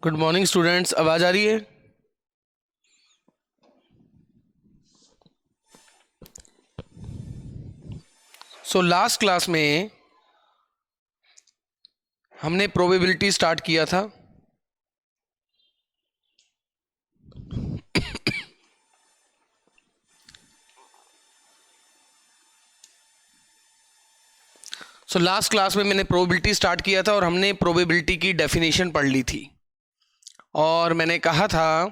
Good morning students, आवाज आ रही है? लास्ट क्लास में हमने प्रोबेबिलिटी स्टार्ट किया था। लास्ट क्लास में मैंने प्रोबेबिलिटी स्टार्ट किया था और हमने प्रोबेबिलिटी की डेफिनेशन पढ़ ली थी। और मैंने कहा था,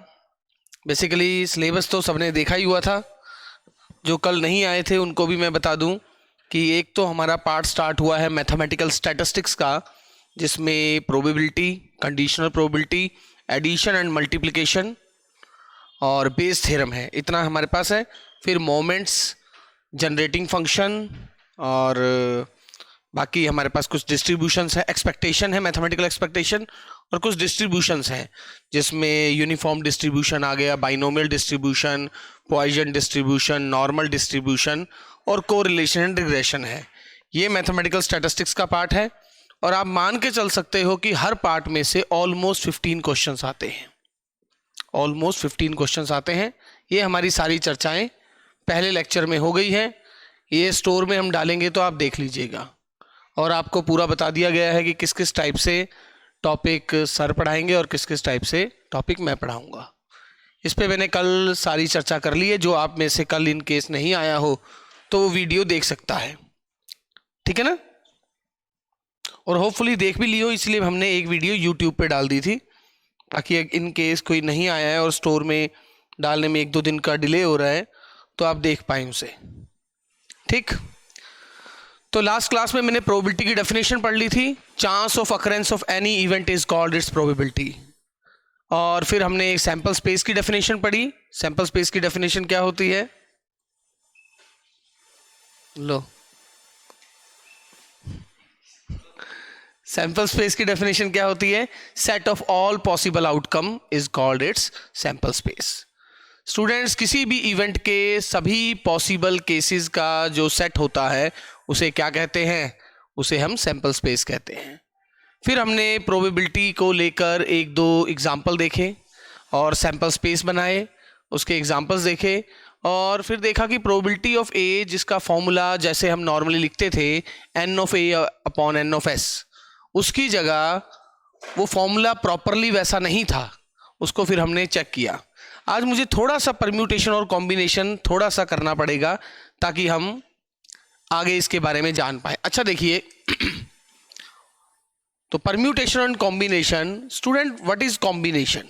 बेसिकली सिलेबस तो सबने देखा ही हुआ था। जो कल नहीं आए थे उनको भी मैं बता दूं कि एक तो हमारा पार्ट स्टार्ट हुआ है मैथमेटिकल स्टैटिस्टिक्स का, जिसमें probability, conditional probability, addition and multiplication और बेस थ्योरम है। इतना हमारे पास है। फिर मोमेंट्स, जनरेटिंग फंक्शन और बाकी हमारे पास कुछ डिस्ट्रीब्यूशंस है, एक्सपेक्टेशन है, मैथमेटिकल एक्सपेक्टेशन, और कुछ डिस्ट्रीब्यूशंस हैं जिसमें यूनिफॉर्म डिस्ट्रीब्यूशन आ गया, binomial distribution, Poisson distribution, normal distribution और कोरिलेशन एंड रिग्रेशन है। ये मैथमेटिकल स्टैटिस्टिक्स का पार्ट है। और आप मान के चल सकते हो कि हर पार्ट में से ऑलमोस्ट 15 क्वेश्चंस आते हैं। ऑलमोस्ट 15 क्वेश्चंस आते हैं। ये हमारी सारी चर्चाएं पहले लेक्चर में हो गई है। ये स्टोर में हम डालेंगे तो आप देख लीजिएगा। और आपको पूरा बता दिया गया है कि किस किस टाइप से टॉपिक सर पढ़ाएंगे और किस किस टाइप से टॉपिक मैं पढ़ाऊंगा। इस पे मैंने कल सारी चर्चा कर ली है। जो आप में से कल इन केस नहीं आया हो तो वो वीडियो देख सकता है, ठीक है ना? और होपफुली देख भी ली हो, इसलिए हमने एक वीडियो यूट्यूब पे डाल दी थी, ताकि इन केस कोई नहीं आया है और स्टोर में डालने में 1-2 दिन का डिले हो रहा है तो आप देख पाए उसे। ठीक, तो लास्ट क्लास में मैंने प्रोबेबिलिटी की डेफिनेशन पढ़ ली थी। Chance of occurrence of any event is called its probability. और फिर हमने एक सैंपल स्पेस की डेफिनेशन पढ़ी। सैंपल स्पेस की डेफिनेशन क्या होती है? लो, सैंपल स्पेस की डेफिनेशन क्या होती है? Set of all possible outcome is called its sample space. Students, किसी भी इवेंट के सभी पॉसिबल केसेस का जो सेट होता है उसे क्या कहते हैं? उसे हम सैंपल स्पेस कहते हैं। फिर हमने प्रोबेबिलिटी को लेकर 1-2 एग्जाम्पल देखे और सैंपल स्पेस बनाए, उसके एग्जाम्पल्स देखे। और फिर देखा कि प्रोबेबिलिटी ऑफ ए, जिसका फॉर्मूला जैसे हम नॉर्मली लिखते थे n of A upon n of S, उसकी जगह वो फॉर्मूला प्रॉपरली वैसा नहीं था। उसको फिर हमने चेक किया। आज मुझे थोड़ा सा परम्यूटेशन और कॉम्बिनेशन थोड़ा सा करना पड़ेगा ताकि हम आगे इसके बारे में जान पाए। अच्छा देखिए, तो permutation and combination. Student, what is combination?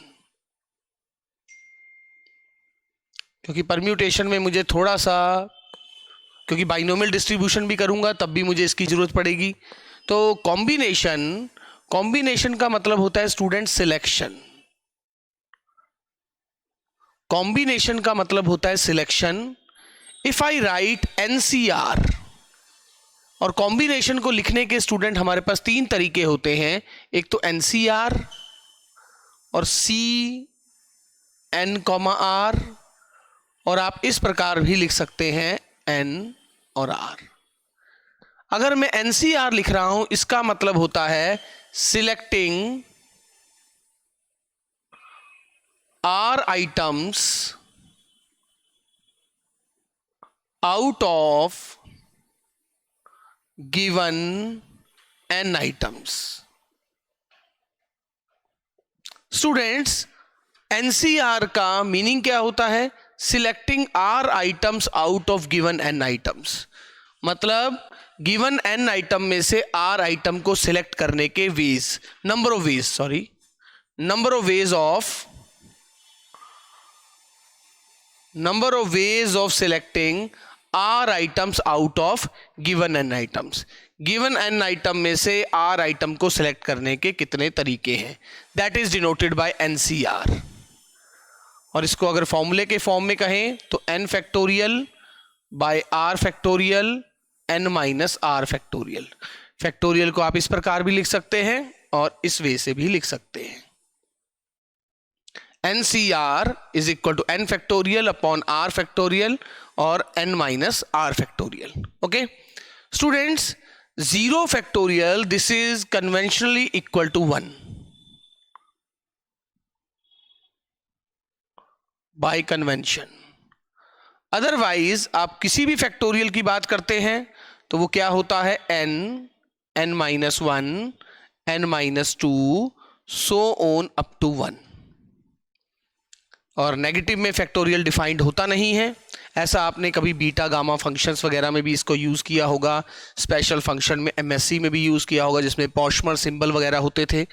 क्योंकि परम्यूटेशन में मुझे थोड़ा सा, क्योंकि बाइनोमियल डिस्ट्रीब्यूशन भी करूंगा तब भी मुझे इसकी जरूरत पड़ेगी। तो कॉम्बिनेशन का मतलब होता है स्टूडेंट सिलेक्शन। कॉम्बिनेशन का मतलब होता है selection. If I right NCR, और कॉम्बिनेशन को लिखने के स्टूडेंट हमारे पास 3 तरीके होते हैं। एक तो एनसीआर और CN, और आप इस प्रकार भी लिख सकते हैं N और R। अगर मैं एनसीआर लिख रहा हूं, इसका मतलब होता है selecting R items out of given N items. Students, NCR का मीनिंग क्या होता है? Selecting R items out of given N items. मतलब गिवन N आइटम में से R आइटम को सिलेक्ट करने के ways, number of ways of selecting R items out of given N items. Given N item में से R आइटम को select करने के कितने तरीके हैं, that is denoted by NCR। और इसको अगर फॉर्मूले के फॉर्म में कहें तो n factorial by R factorial n minus R factorial. Factorial को आप इस प्रकार भी लिख सकते हैं और इस वे से भी लिख सकते हैं। NCR is equal to n factorial upon R factorial और n minus R factorial. Okay students, 0 factorial, this is conventionally equal to 1। By convention. Otherwise आप किसी भी फैक्टोरियल की बात करते हैं तो वो क्या होता है, n, n-1, n-2, so on up to 1। और नेगेटिव में फैक्टोरियल डिफाइंड होता नहीं है। ऐसा आपने कभी बीटा गामा फंक्शंस वगैरह में भी इसको यूज़ किया होगा, स्पेशल फंक्शन में MSc में भी यूज़ किया होगा जिसमें पॉशमर सिंबल वगैरह होते थे।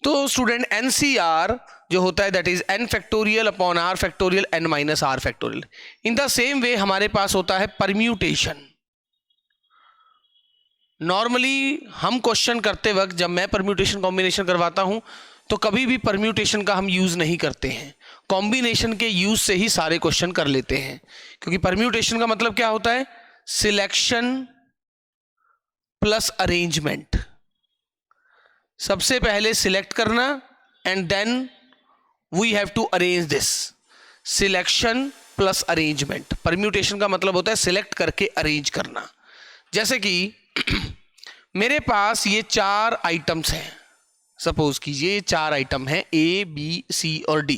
तो स्टूडेंट NCR जो होता है that is n factorial upon r factorial n minus r factorial. In the same way हमारे पास होता है परम्यूटेशन। नॉर्मली हम क्वेश्चन करते वक्त जब मैं परम्यूटेशन कॉम्बिनेशन करवाता हूं तो कभी भी परम्यूटेशन का हम यूज नहीं करते हैं, कॉम्बिनेशन के यूज से ही सारे क्वेश्चन कर लेते हैं। क्योंकि परम्यूटेशन का मतलब क्या होता है, सिलेक्शन प्लस अरेंजमेंट। सबसे पहले सिलेक्ट करना and then we have to arrange this. Selection plus arrangement, permutation का मतलब होता है सिलेक्ट करके अरेंज करना। जैसे कि मेरे पास ये 4 आइटम्स हैं, सपोज कीजिए 4 आइटम हैं A, B, C और D।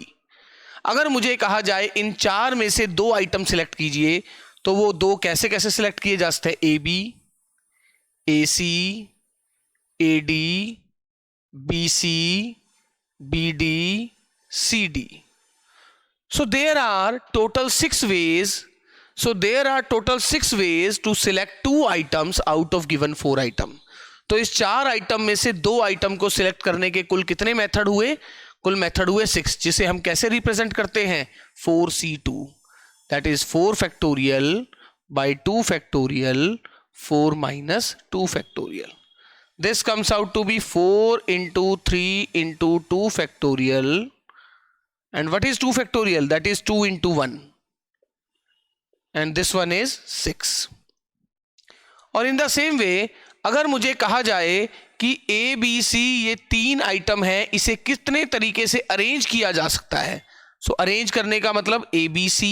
अगर मुझे कहा जाए इन 4 में से 2 आइटम सिलेक्ट कीजिए तो वो 2 कैसे कैसे सिलेक्ट किए जा सकते हैं, AB, AC, AD, BC, BD, CD। So there are total 6 ways. So there are total 6 ways to select 2 items out of given 4 item. तो इस 4 आइटम में से 2 आइटम को सिलेक्ट करने के कुल कितने मेथड हुए, कुल मेथड हुए 6, जिसे हम कैसे रिप्रेजेंट करते हैं, 4C2, that is 4 factorial by 2 factorial 4 minus 2 factorial. This comes out to be 4 into 3 into 2 factorial, and what is 2 factorial, that is 2 into 1, and this one is 6। और इन द सेम वे अगर मुझे कहा जाए कि A, B, C ये 3 item है, इसे कितने तरीके से अरेंज किया जा सकता है। सो अरेंज करने का मतलब ABC,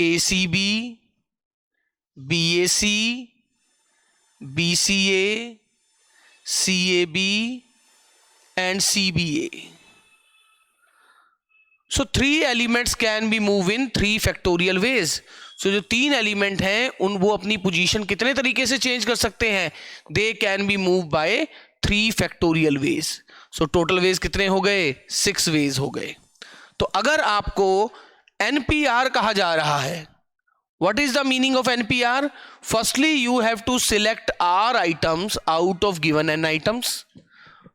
ACB, BAC, BCA, CAB and CBA। So 3 elements can be moved in 3 factorial ways। So जो 3 एलिमेंट हैं उन वो अपनी पोजीशन कितने तरीके से चेंज कर सकते हैं, they can be move by 3 factorial ways. So total ways कितने हो गए, 6 वेज हो गए। तो अगर आपको NPR कहा जा रहा है, what is the meaning of NPR? Firstly you have to select R items out of given N items।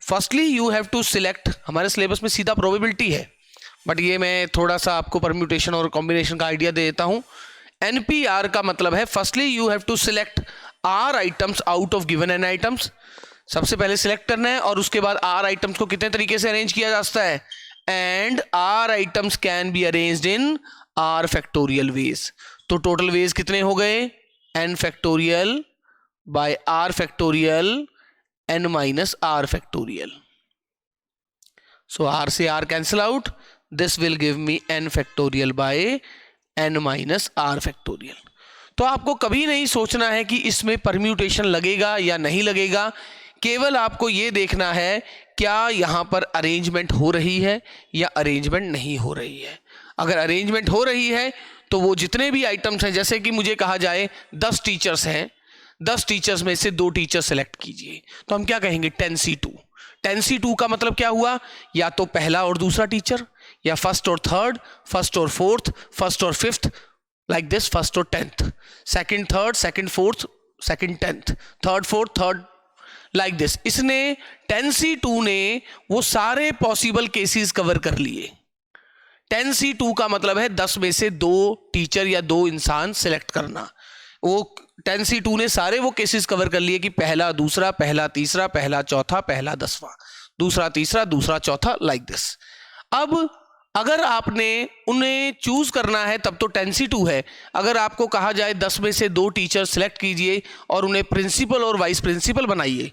Firstly you have to select, हमारे सिलेबस में सीधा प्रोबेबिलिटी है बट ये मैं थोड़ा सा आपको परम्यूटेशन और कॉम्बिनेशन का आइडिया दे देता हूं। NPR का मतलब है firstly you have to select R items out of given N items. सबसे पहले सिलेक्ट करना है और उसके बाद R आइटम्स को कितने तरीके से अरेंज किया जा सकता है, and R items can be arranged in R factorial ways. तो टोटल वेज कितने हो गए, N factorial by R factorial N minus R factorial. So R से R cancel out, this will give me N factorial by N minus R factorial. तो आपको कभी नहीं सोचना है कि इसमें परम्यूटेशन लगेगा या नहीं लगेगा, केवल आपको यह देखना है क्या यहां पर अरेंजमेंट हो रही है या अरेंजमेंट नहीं हो रही है। अगर अरेंजमेंट हो रही है तो वो जितने भी आइटम्स हैं, जैसे कि मुझे कहा जाए 10 टीचर्स हैं, 10 टीचर्स में से 2 टीचर सेलेक्ट कीजिए, तो हम क्या कहेंगे, 10C2। 10C2 का मतलब क्या हुआ, या तो पहला और दूसरा टीचर, या फर्स्ट और थर्ड, फर्स्ट और फोर्थ, फर्स्ट और फिफ्थ, लाइक दिस, फर्स्ट और 10th, second third, second fourth, second 10th, third fourth, third, like this. इसने 10C2 ने वो सारे पॉसिबल केसेस कवर कर लिए। 10C2 का मतलब है 10 में से 2 टीचर या 2 इंसान सिलेक्ट करना। वो 10C2 ने सारे वो केसेस कवर कर लिए कि पहला दूसरा, पहला तीसरा, पहला चौथा, पहला 10वां, दूसरा तीसरा, दूसरा चौथा, लाइक दिस। अब अगर आपने उन्हें चूज करना है तब तो 10C2 है। अगर आपको कहा जाए 10 में से 2 टीचर सिलेक्ट कीजिए और उन्हें प्रिंसिपल और वाइस प्रिंसिपल बनाइए,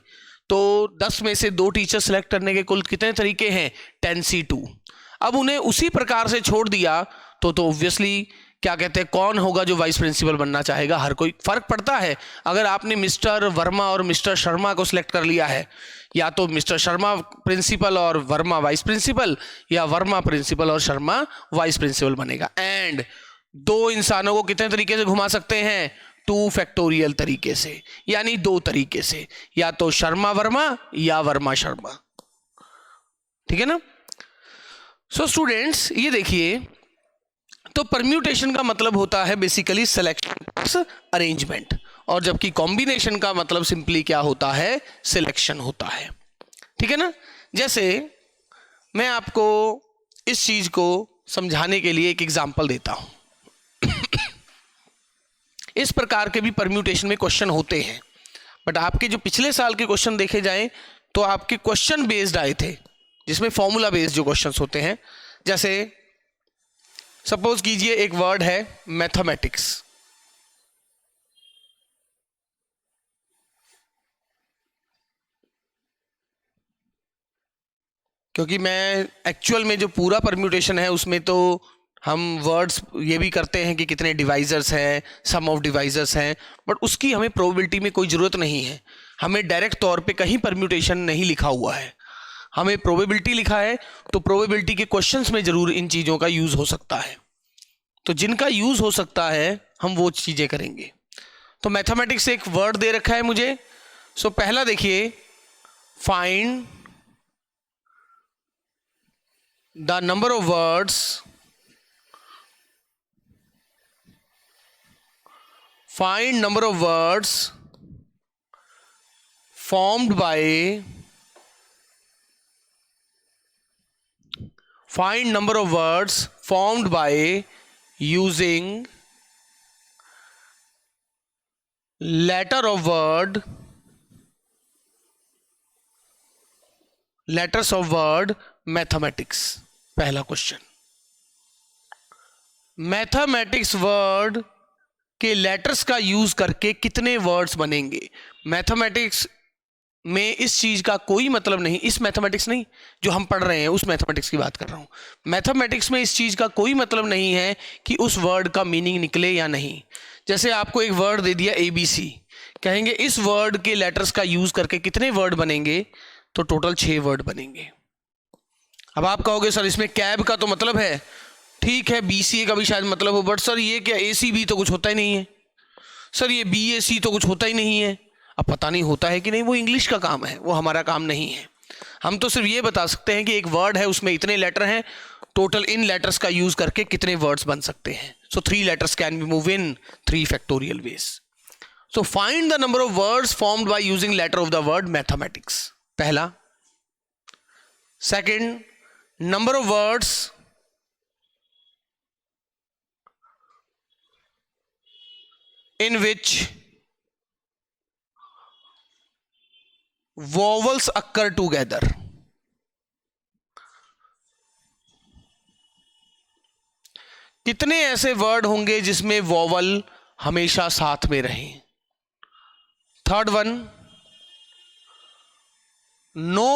तो 10 में से 2 टीचर सिलेक्ट करने के कुल कितने तरीके हैं, 10C2। अब उन्हें उसी प्रकार से छोड़ दिया तो ऑब्वियसली क्या कहते हैं, कौन होगा जो वाइस प्रिंसिपल बनना चाहेगा? हर कोई। फर्क पड़ता है अगर आपने मिस्टर वर्मा और मिस्टर शर्मा को सिलेक्ट कर लिया है, या तो मिस्टर शर्मा प्रिंसिपल और वर्मा वाइस प्रिंसिपल, या वर्मा प्रिंसिपल और शर्मा वाइस प्रिंसिपल बनेगा। एंड दो इंसानों को कितने तरीके से घुमा सकते हैं? 2 फैक्टोरियल तरीके से, यानी 2 तरीके से, या तो शर्मा वर्मा या वर्मा शर्मा। ठीक है ना? सो स्टूडेंट्स ये देखिए, तो परम्यूटेशन का मतलब होता है बेसिकली सिलेक्शन अरेंजमेंट, और जबकि कॉम्बिनेशन का मतलब सिंपली क्या होता है? सिलेक्शन होता है। ठीक है ना? जैसे मैं आपको इस चीज को समझाने के लिए एक एग्जांपल देता हूं। इस प्रकार के भी परम्यूटेशन में क्वेश्चन होते हैं, बट आपके जो पिछले साल के क्वेश्चन देखे जाएं तो आपके क्वेश्चन बेस्ड आए थे, जिसमें फॉर्मूला बेस्ड जो क्वेश्चंस होते हैं। जैसे सपोज कीजिए एक वर्ड है मैथमेटिक्स, क्योंकि मैं एक्चुअल में जो पूरा परम्यूटेशन है उसमें तो हम वर्ड्स ये भी करते हैं कि कितने डिवाइजर्स हैं, सम ऑफ डिवाइजर्स हैं, बट उसकी हमें प्रोबेबिलिटी में कोई ज़रूरत नहीं है। हमें डायरेक्ट तौर पे कहीं परम्यूटेशन नहीं लिखा हुआ है, हमें प्रोबेबिलिटी लिखा है, तो प्रोबेबिलिटी के क्वेश्चंस में ज़रूर इन चीज़ों का यूज़ हो सकता है। तो जिनका यूज़ हो सकता है हम वो चीज़ें करेंगे। तो मैथमेटिक्स से एक वर्ड दे रखा है मुझे। सो पहला देखिए, find the number of words find number of words formed by find number of words formed by using letter of word letters of word mathematics। पहला क्वेश्चन, मैथमेटिक्स वर्ड के लेटर्स का यूज करके कितने वर्ड्स बनेंगे। Mathematics में इस चीज का कोई मतलब नहीं, इस मैथमेटिक्स नहीं जो हम पढ़ रहे हैं उस मैथमेटिक्स की बात कर रहा हूं। मैथमेटिक्स में इस चीज का कोई मतलब नहीं है कि उस वर्ड का मीनिंग निकले या नहीं। जैसे आपको एक वर्ड दे दिया ABC, कहेंगे इस वर्ड के लेटर्स का यूज करके कितने वर्ड बनेंगे, तो टोटल 6 वर्ड बनेंगे। अब आप कहोगे सर इसमें कैब का तो मतलब है, ठीक है BCA का भी शायद मतलब हो, बट सर ये क्या ACB तो कुछ होता ही नहीं है, सर ये BAC तो कुछ होता ही नहीं है। अब पता नहीं होता है कि नहीं, वो इंग्लिश का काम है, वो हमारा काम नहीं है। हम तो सिर्फ ये बता सकते हैं कि एक वर्ड है उसमें इतने लेटर हैं, टोटल इन लेटर्स का यूज करके कितने वर्ड्स बन सकते हैं। So 3 letters can be move in 3 factorial ways. So find the number of words formed by using letter of the word mathematics, पहला। Second, number of words in which vowels occur together। कितने ऐसे word होंगे जिसमें vowel हमेशा साथ में रहे। Third one, no,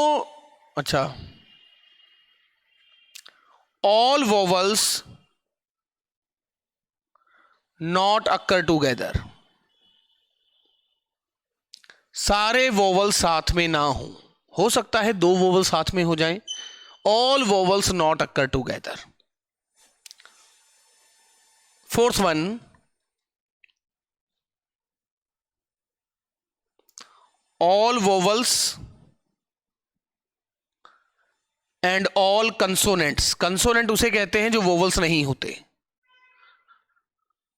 अच्छा, all vowels not occur together, सारे वोवल साथ में ना हो सकता है 2 वोवल साथ में हो जाएं। All vowels not occur together. Fourth one, all vowels and all consonants, consonant उसे कहते हैं जो वोवल्स नहीं होते,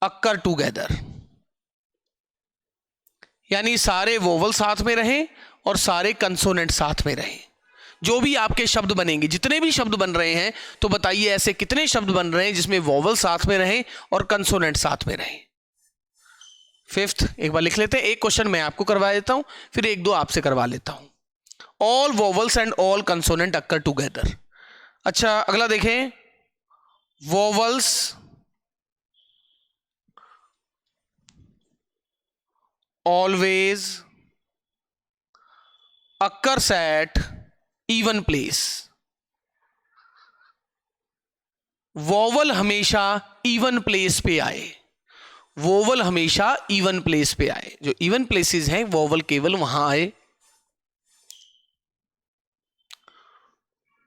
अक्कर टूगेदर, यानी सारे वोवल साथ में रहें और सारे कंसोनेंट साथ में रहें। जो भी आपके शब्द बनेंगे, जितने भी शब्द बन रहे हैं, तो बताइए ऐसे कितने शब्द बन रहे हैं जिसमें वोवल साथ में रहें और कंसोनेंट साथ में रहें। फिफ्थ, एक बार लिख लेते हैं, एक क्वेश्चन मैं आपको करवा देता हूं, फिर 1-2 आपसे करवा लेता हूं। All vowels and all consonant occur together. अच्छा, अगला देखें, vowels always occurs at even place। Vowel हमेशा इवन प्लेस पे आए, वोवल हमेशा इवन प्लेस पे आए, जो इवन प्लेसेस हैं वोवल केवल वहां आए।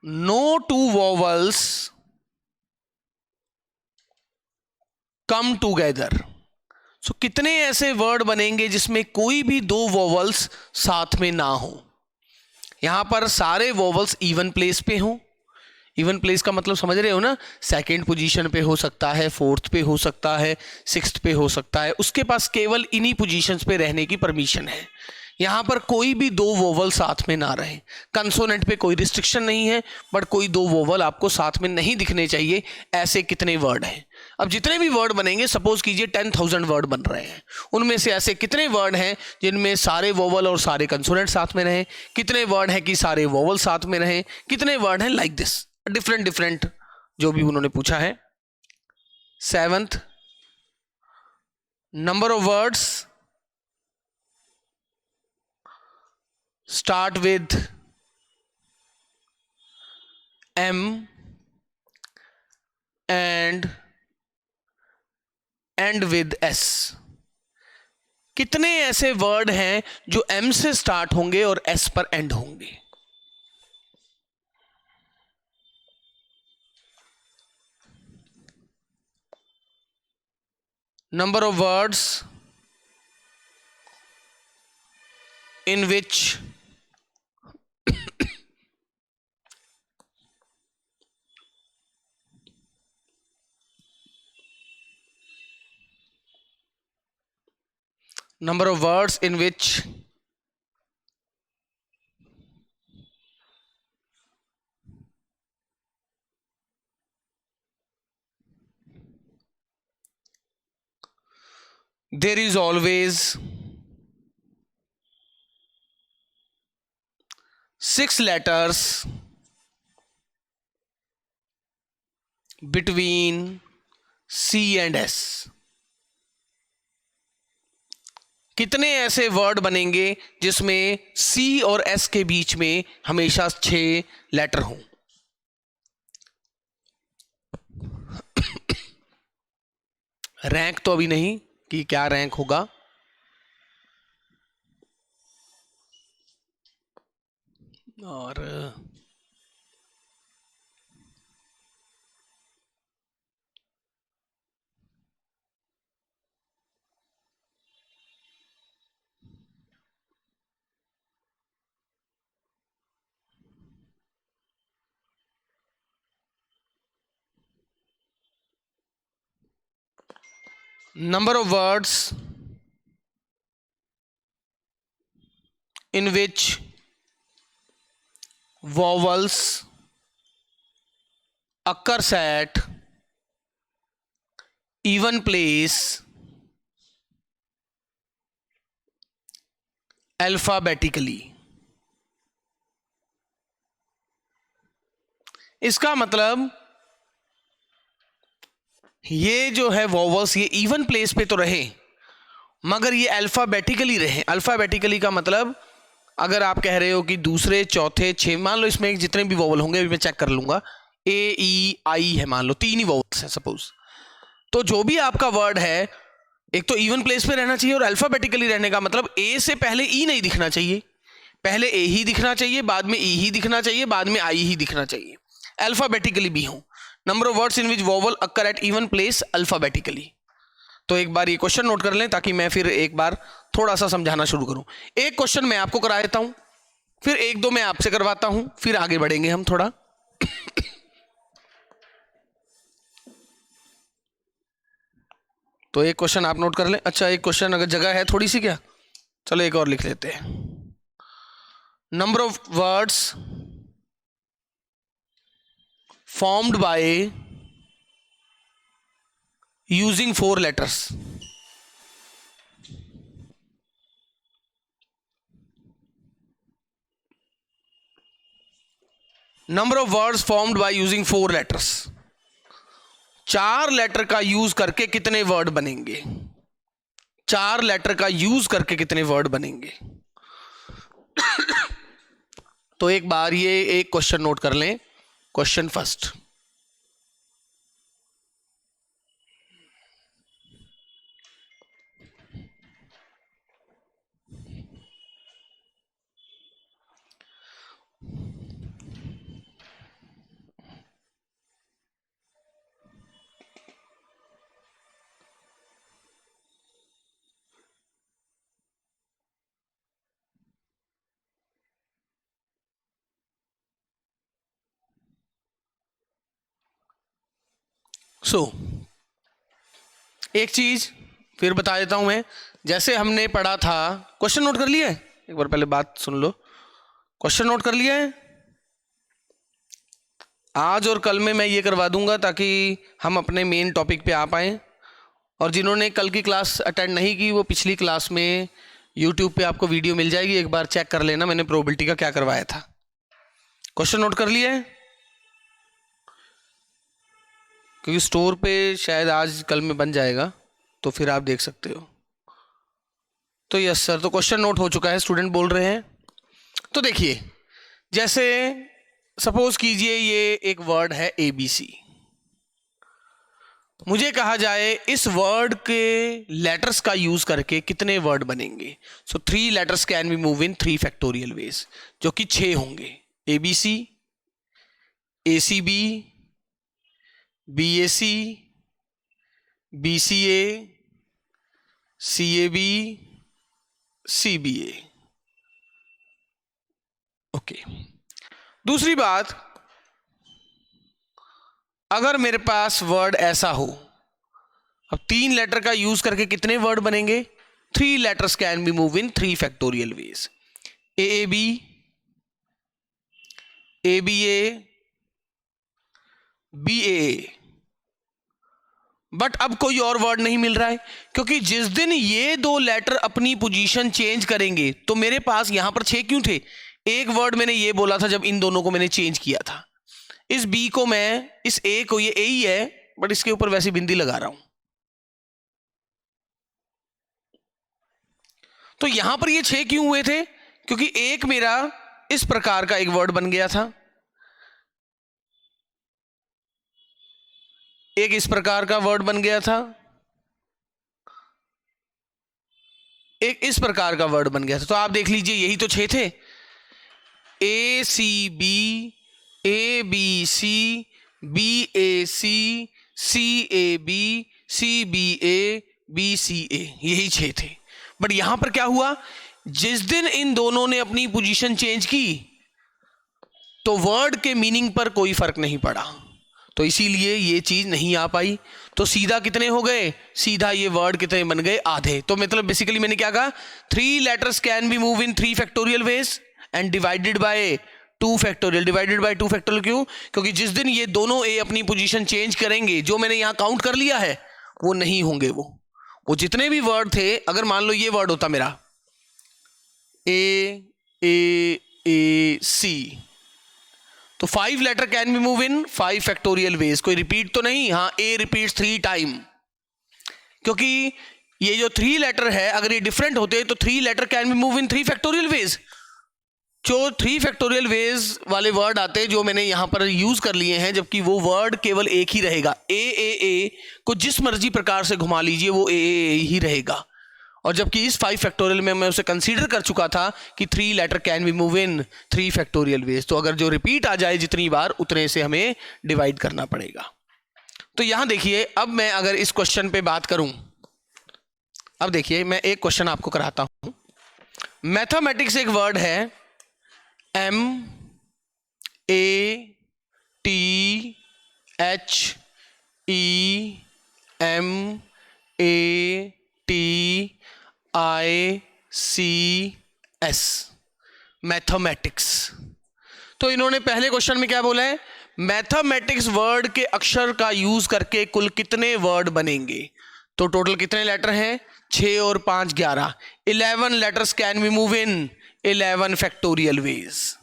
No two vowels come together. So कितने ऐसे वर्ड बनेंगे जिसमें कोई भी दो वोवल्स साथ में ना हो। यहां पर सारे वोवल्स इवन प्लेस पे हो। इवन प्लेस का मतलब समझ रहे हो ना, सेकंड पोजीशन पे हो सकता है, फोर्थ पे हो सकता है, सिक्स्थ पे हो सकता है, उसके पास केवल इन्हीं पोजीशंस पे रहने की परमिशन है। यहां पर कोई भी दो वोवल साथ में ना रहे। कंसोनेंट पे कोई रिस्ट्रिक्शन नहीं है, बट कोई दो वोवल आपको साथ में नहीं दिखने चाहिए। ऐसे कितने वर्ड हैं? अब जितने भी वर्ड बनेंगे, सपोज कीजिए 10,000 वर्ड बन रहे हैं, उनमें से ऐसे कितने वर्ड हैं जिनमें सारे वोवल और सारे कंसोनेंट साथ में रहें? कितने वर्ड हैं कि सारे वोवल साथ में रहें? कितने वर्ड हैं लाइक दिस, डिफरेंट डिफरेंट जो भी उन्होंने पूछा है। Seventh, number of words start with M and end with S। कितने ऐसे वर्ड हैं जो M से स्टार्ट होंगे और S पर एंड होंगे? Number of words in which number of words in which there is always 6 letters between C and S। कितने ऐसे वर्ड बनेंगे जिसमें C और S के बीच में हमेशा 6 लेटर हों? रैंक तो अभी नहीं कि क्या रैंक होगा, और number of words in which vowels occurs at even place alphabetically। इसका मतलब ये जो है वॉवल्स, ये इवन प्लेस पे तो रहे मगर ये अल्फाबेटिकली रहे। अल्फाबेटिकली का मतलब अगर आप कह रहे हो कि दूसरे चौथे 6, मान लो इसमें जितने भी वॉवल होंगे अभी मैं चेक कर लूंगा, ए ई आई है, मान लो 3 ही वॉवल्स हैं सपोज, तो जो भी आपका वर्ड है एक तो इवन प्लेस पे रहना चाहिए, और अल्फाबेटिकली रहने का मतलब ए से पहले ई नहीं दिखना चाहिए, पहले ए ही दिखना चाहिए, बाद में ई ही दिखना चाहिए, बाद में आई ही दिखना चाहिए, अल्फाबेटिकली भी हो। Number of words in which vowel occur at even place alphabetically. तो एक बार ये क्वेश्चन नोट कर लें ताकि मैं फिर एक बार थोड़ा सा समझाना शुरू करूं। एक क्वेश्चन मैं आपको करा देता हूं, फिर एक दो मैं आपसे करवाता हूं, फिर आगे बढ़ेंगे हम थोड़ा। तो एक क्वेश्चन आप नोट कर लें। अच्छा, एक क्वेश्चन अगर जगह है थोड़ी सी, क्या चलो एक और लिख लेते हैं। Number of words formed by using 4 letters। number of words formed by using 4 letters। 4 letter का यूज करके कितने वर्ड बनेंगे? 4 लेटर का यूज करके कितने वर्ड बनेंगे? तो एक बार ये एक क्वेश्चन नोट कर लें। क्वेश्चन फर्स्ट, एक चीज फिर बता देता हूं मैं, जैसे हमने पढ़ा था, क्वेश्चन नोट कर लिया है, एक बार पहले बात सुन लो, क्वेश्चन नोट कर लिया है। आज और कल में मैं ये करवा दूंगा ताकि हम अपने मेन टॉपिक पे आ पाएं, और जिन्होंने कल की क्लास अटेंड नहीं की वो पिछली क्लास में यूट्यूब पे आपको वीडियो मिल जाएगी, एक बार चेक कर लेना मैंने प्रोबेबिलिटी का क्या करवाया था। क्वेश्चन नोट कर लिया है, क्योंकि स्टोर पे शायद आज कल में बन जाएगा तो फिर आप देख सकते हो। तो यस सर, तो क्वेश्चन नोट हो चुका है, स्टूडेंट बोल रहे हैं। तो देखिए, जैसे सपोज कीजिए ये एक वर्ड है ABC, मुझे कहा जाए इस वर्ड के लेटर्स का यूज करके कितने वर्ड बनेंगे। सो 3 letters can be move in 3 factorial ways, जो कि 6 होंगे। ABC, ACB, BAC, BCA, CAB, CBA। Okay, दूसरी बात, अगर मेरे पास वर्ड ऐसा हो, अब 3 लेटर का यूज करके कितने वर्ड बनेंगे? 3 letters can be move in 3 factorial veg. AAB, ABA, BAA। But अब कोई और वर्ड नहीं मिल रहा है, क्योंकि जिस दिन ये 2 लेटर अपनी पोजीशन चेंज करेंगे, तो मेरे पास यहां पर 6 क्यों थे? एक वर्ड मैंने ये बोला था जब इन दोनों को मैंने चेंज किया था। इस B को मैं, इस A को, ये A ही है बट इसके ऊपर वैसी बिंदी लगा रहा हूं, तो यहां पर ये 6 क्यों हुए थे? क्योंकि एक मेरा इस प्रकार का एक वर्ड बन गया था, एक इस प्रकार का वर्ड बन गया था, एक इस प्रकार का वर्ड बन गया था। तो आप देख लीजिए, यही तो 6 थे। ACB, ABC, BAC, CAB, CBA, BCA, यही 6 थे। बट यहां पर क्या हुआ, जिस दिन इन दोनों ने अपनी पोजीशन चेंज की तो वर्ड के मीनिंग पर कोई फर्क नहीं पड़ा, तो इसीलिए ये चीज नहीं आ पाई। तो सीधा कितने हो गए? सीधा ये वर्ड कितने बन गए? आधे। तो मतलब बेसिकली मैंने क्या कहा, 3 letters can be move in 3 factorial ways and divided by 2 factorial. Divided by 2 factorial क्यों? क्योंकि जिस दिन ये दोनों A अपनी पोजीशन चेंज करेंगे, जो मैंने यहां काउंट कर लिया है, वो नहीं होंगे। वो जितने भी वर्ड थे, अगर मान लो ये वर्ड होता मेरा AAC, तो 5 letter can be move in 5 factorial ways. कोई रिपीट तो नहीं? हाँ, A रिपीट्स 3 टाइम, क्योंकि ये जो 3 लेटर है, अगर ये डिफरेंट होते तो 3 letter can be move in 3 factorial ways. जो 3 फैक्टोरियल वेज वाले वर्ड आते हैं, जो मैंने यहां पर यूज कर लिए हैं, जबकि वो वर्ड केवल एक ही रहेगा। AAA को जिस मर्जी प्रकार से घुमा लीजिए, वो AAA ही रहेगा। और जबकि इस 5 फैक्टोरियल में मैं उसे कंसीडर कर चुका था कि 3 letter can be move in 3 factorial ways. तो अगर जो रिपीट आ जाए जितनी बार, उतने से हमें डिवाइड करना पड़ेगा। तो यहां देखिए, अब मैं अगर इस क्वेश्चन पे बात करूं, अब देखिए मैं एक क्वेश्चन आपको कराता हूं। मैथमेटिक्स एक वर्ड है, MATHEMATICS, मैथमेटिक्स। तो इन्होंने पहले क्वेश्चन में क्या बोला है? मैथमेटिक्स वर्ड के अक्षर का यूज करके कुल कितने वर्ड बनेंगे। तो टोटल कितने लेटर हैं? 6 और 5 11। 11 letters can be move in 11 factorial veg.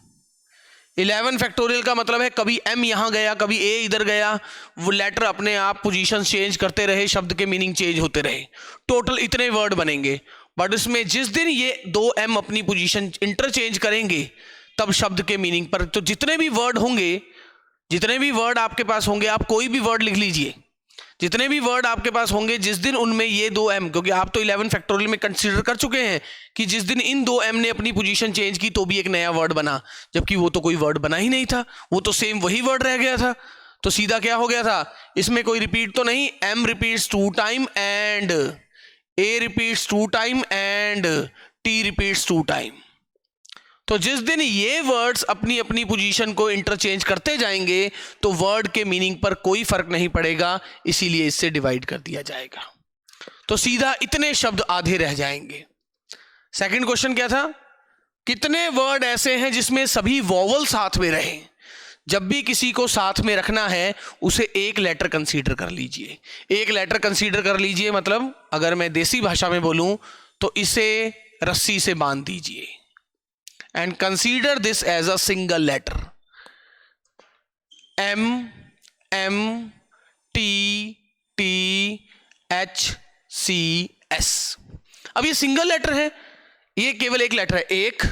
11 factorial का मतलब है कभी M यहां गया, कभी A इधर गया, वो लेटर अपने आप पोजीशन चेंज करते रहे, शब्द के मीनिंग चेंज होते रहे, टोटल इतने वर्ड बनेंगे। बट इसमें जिस दिन ये 2 M अपनी पोजीशन इंटरचेंज करेंगे, तब शब्द के मीनिंग पर, तो जितने भी वर्ड होंगे, जितने भी वर्ड आपके पास होंगे, आप कोई भी वर्ड लिख लीजिए, जितने भी वर्ड आपके पास होंगे, जिस दिन उनमें ये 2 M, क्योंकि आप तो 11 फैक्टोरियल में कंसीडर कर चुके हैं कि जिस दिन इन 2 M ने अपनी पोजीशन चेंज की, तो भी एक नया वर्ड बना, जबकि वो तो कोई वर्ड बना ही नहीं था, वो तो सेम वही वर्ड रह गया था। तो सीधा क्या हो गया था, इसमें कोई रिपीट तो नहीं, M repeats 2 time and A repeats 2 time and T repeats 2 time. तो जिस दिन ये वर्ड्स अपनी अपनी पोजीशन को इंटरचेंज करते जाएंगे तो वर्ड के मीनिंग पर कोई फर्क नहीं पड़ेगा, इसीलिए इससे डिवाइड कर दिया जाएगा। तो सीधा इतने शब्द आधे रह जाएंगे। सेकंड क्वेश्चन क्या था, कितने वर्ड ऐसे हैं जिसमें सभी वॉवल साथ में रहे। जब भी किसी को साथ में रखना है उसे एक लेटर कंसीडर कर लीजिए। एक लेटर कंसीडर कर लीजिए मतलब अगर मैं देसी भाषा में बोलूं तो इसे रस्सी से बांध दीजिए and consider this as a single letter. M M T T H C S. अब ये सिंगल लेटर है, ये केवल एक लेटर है। 1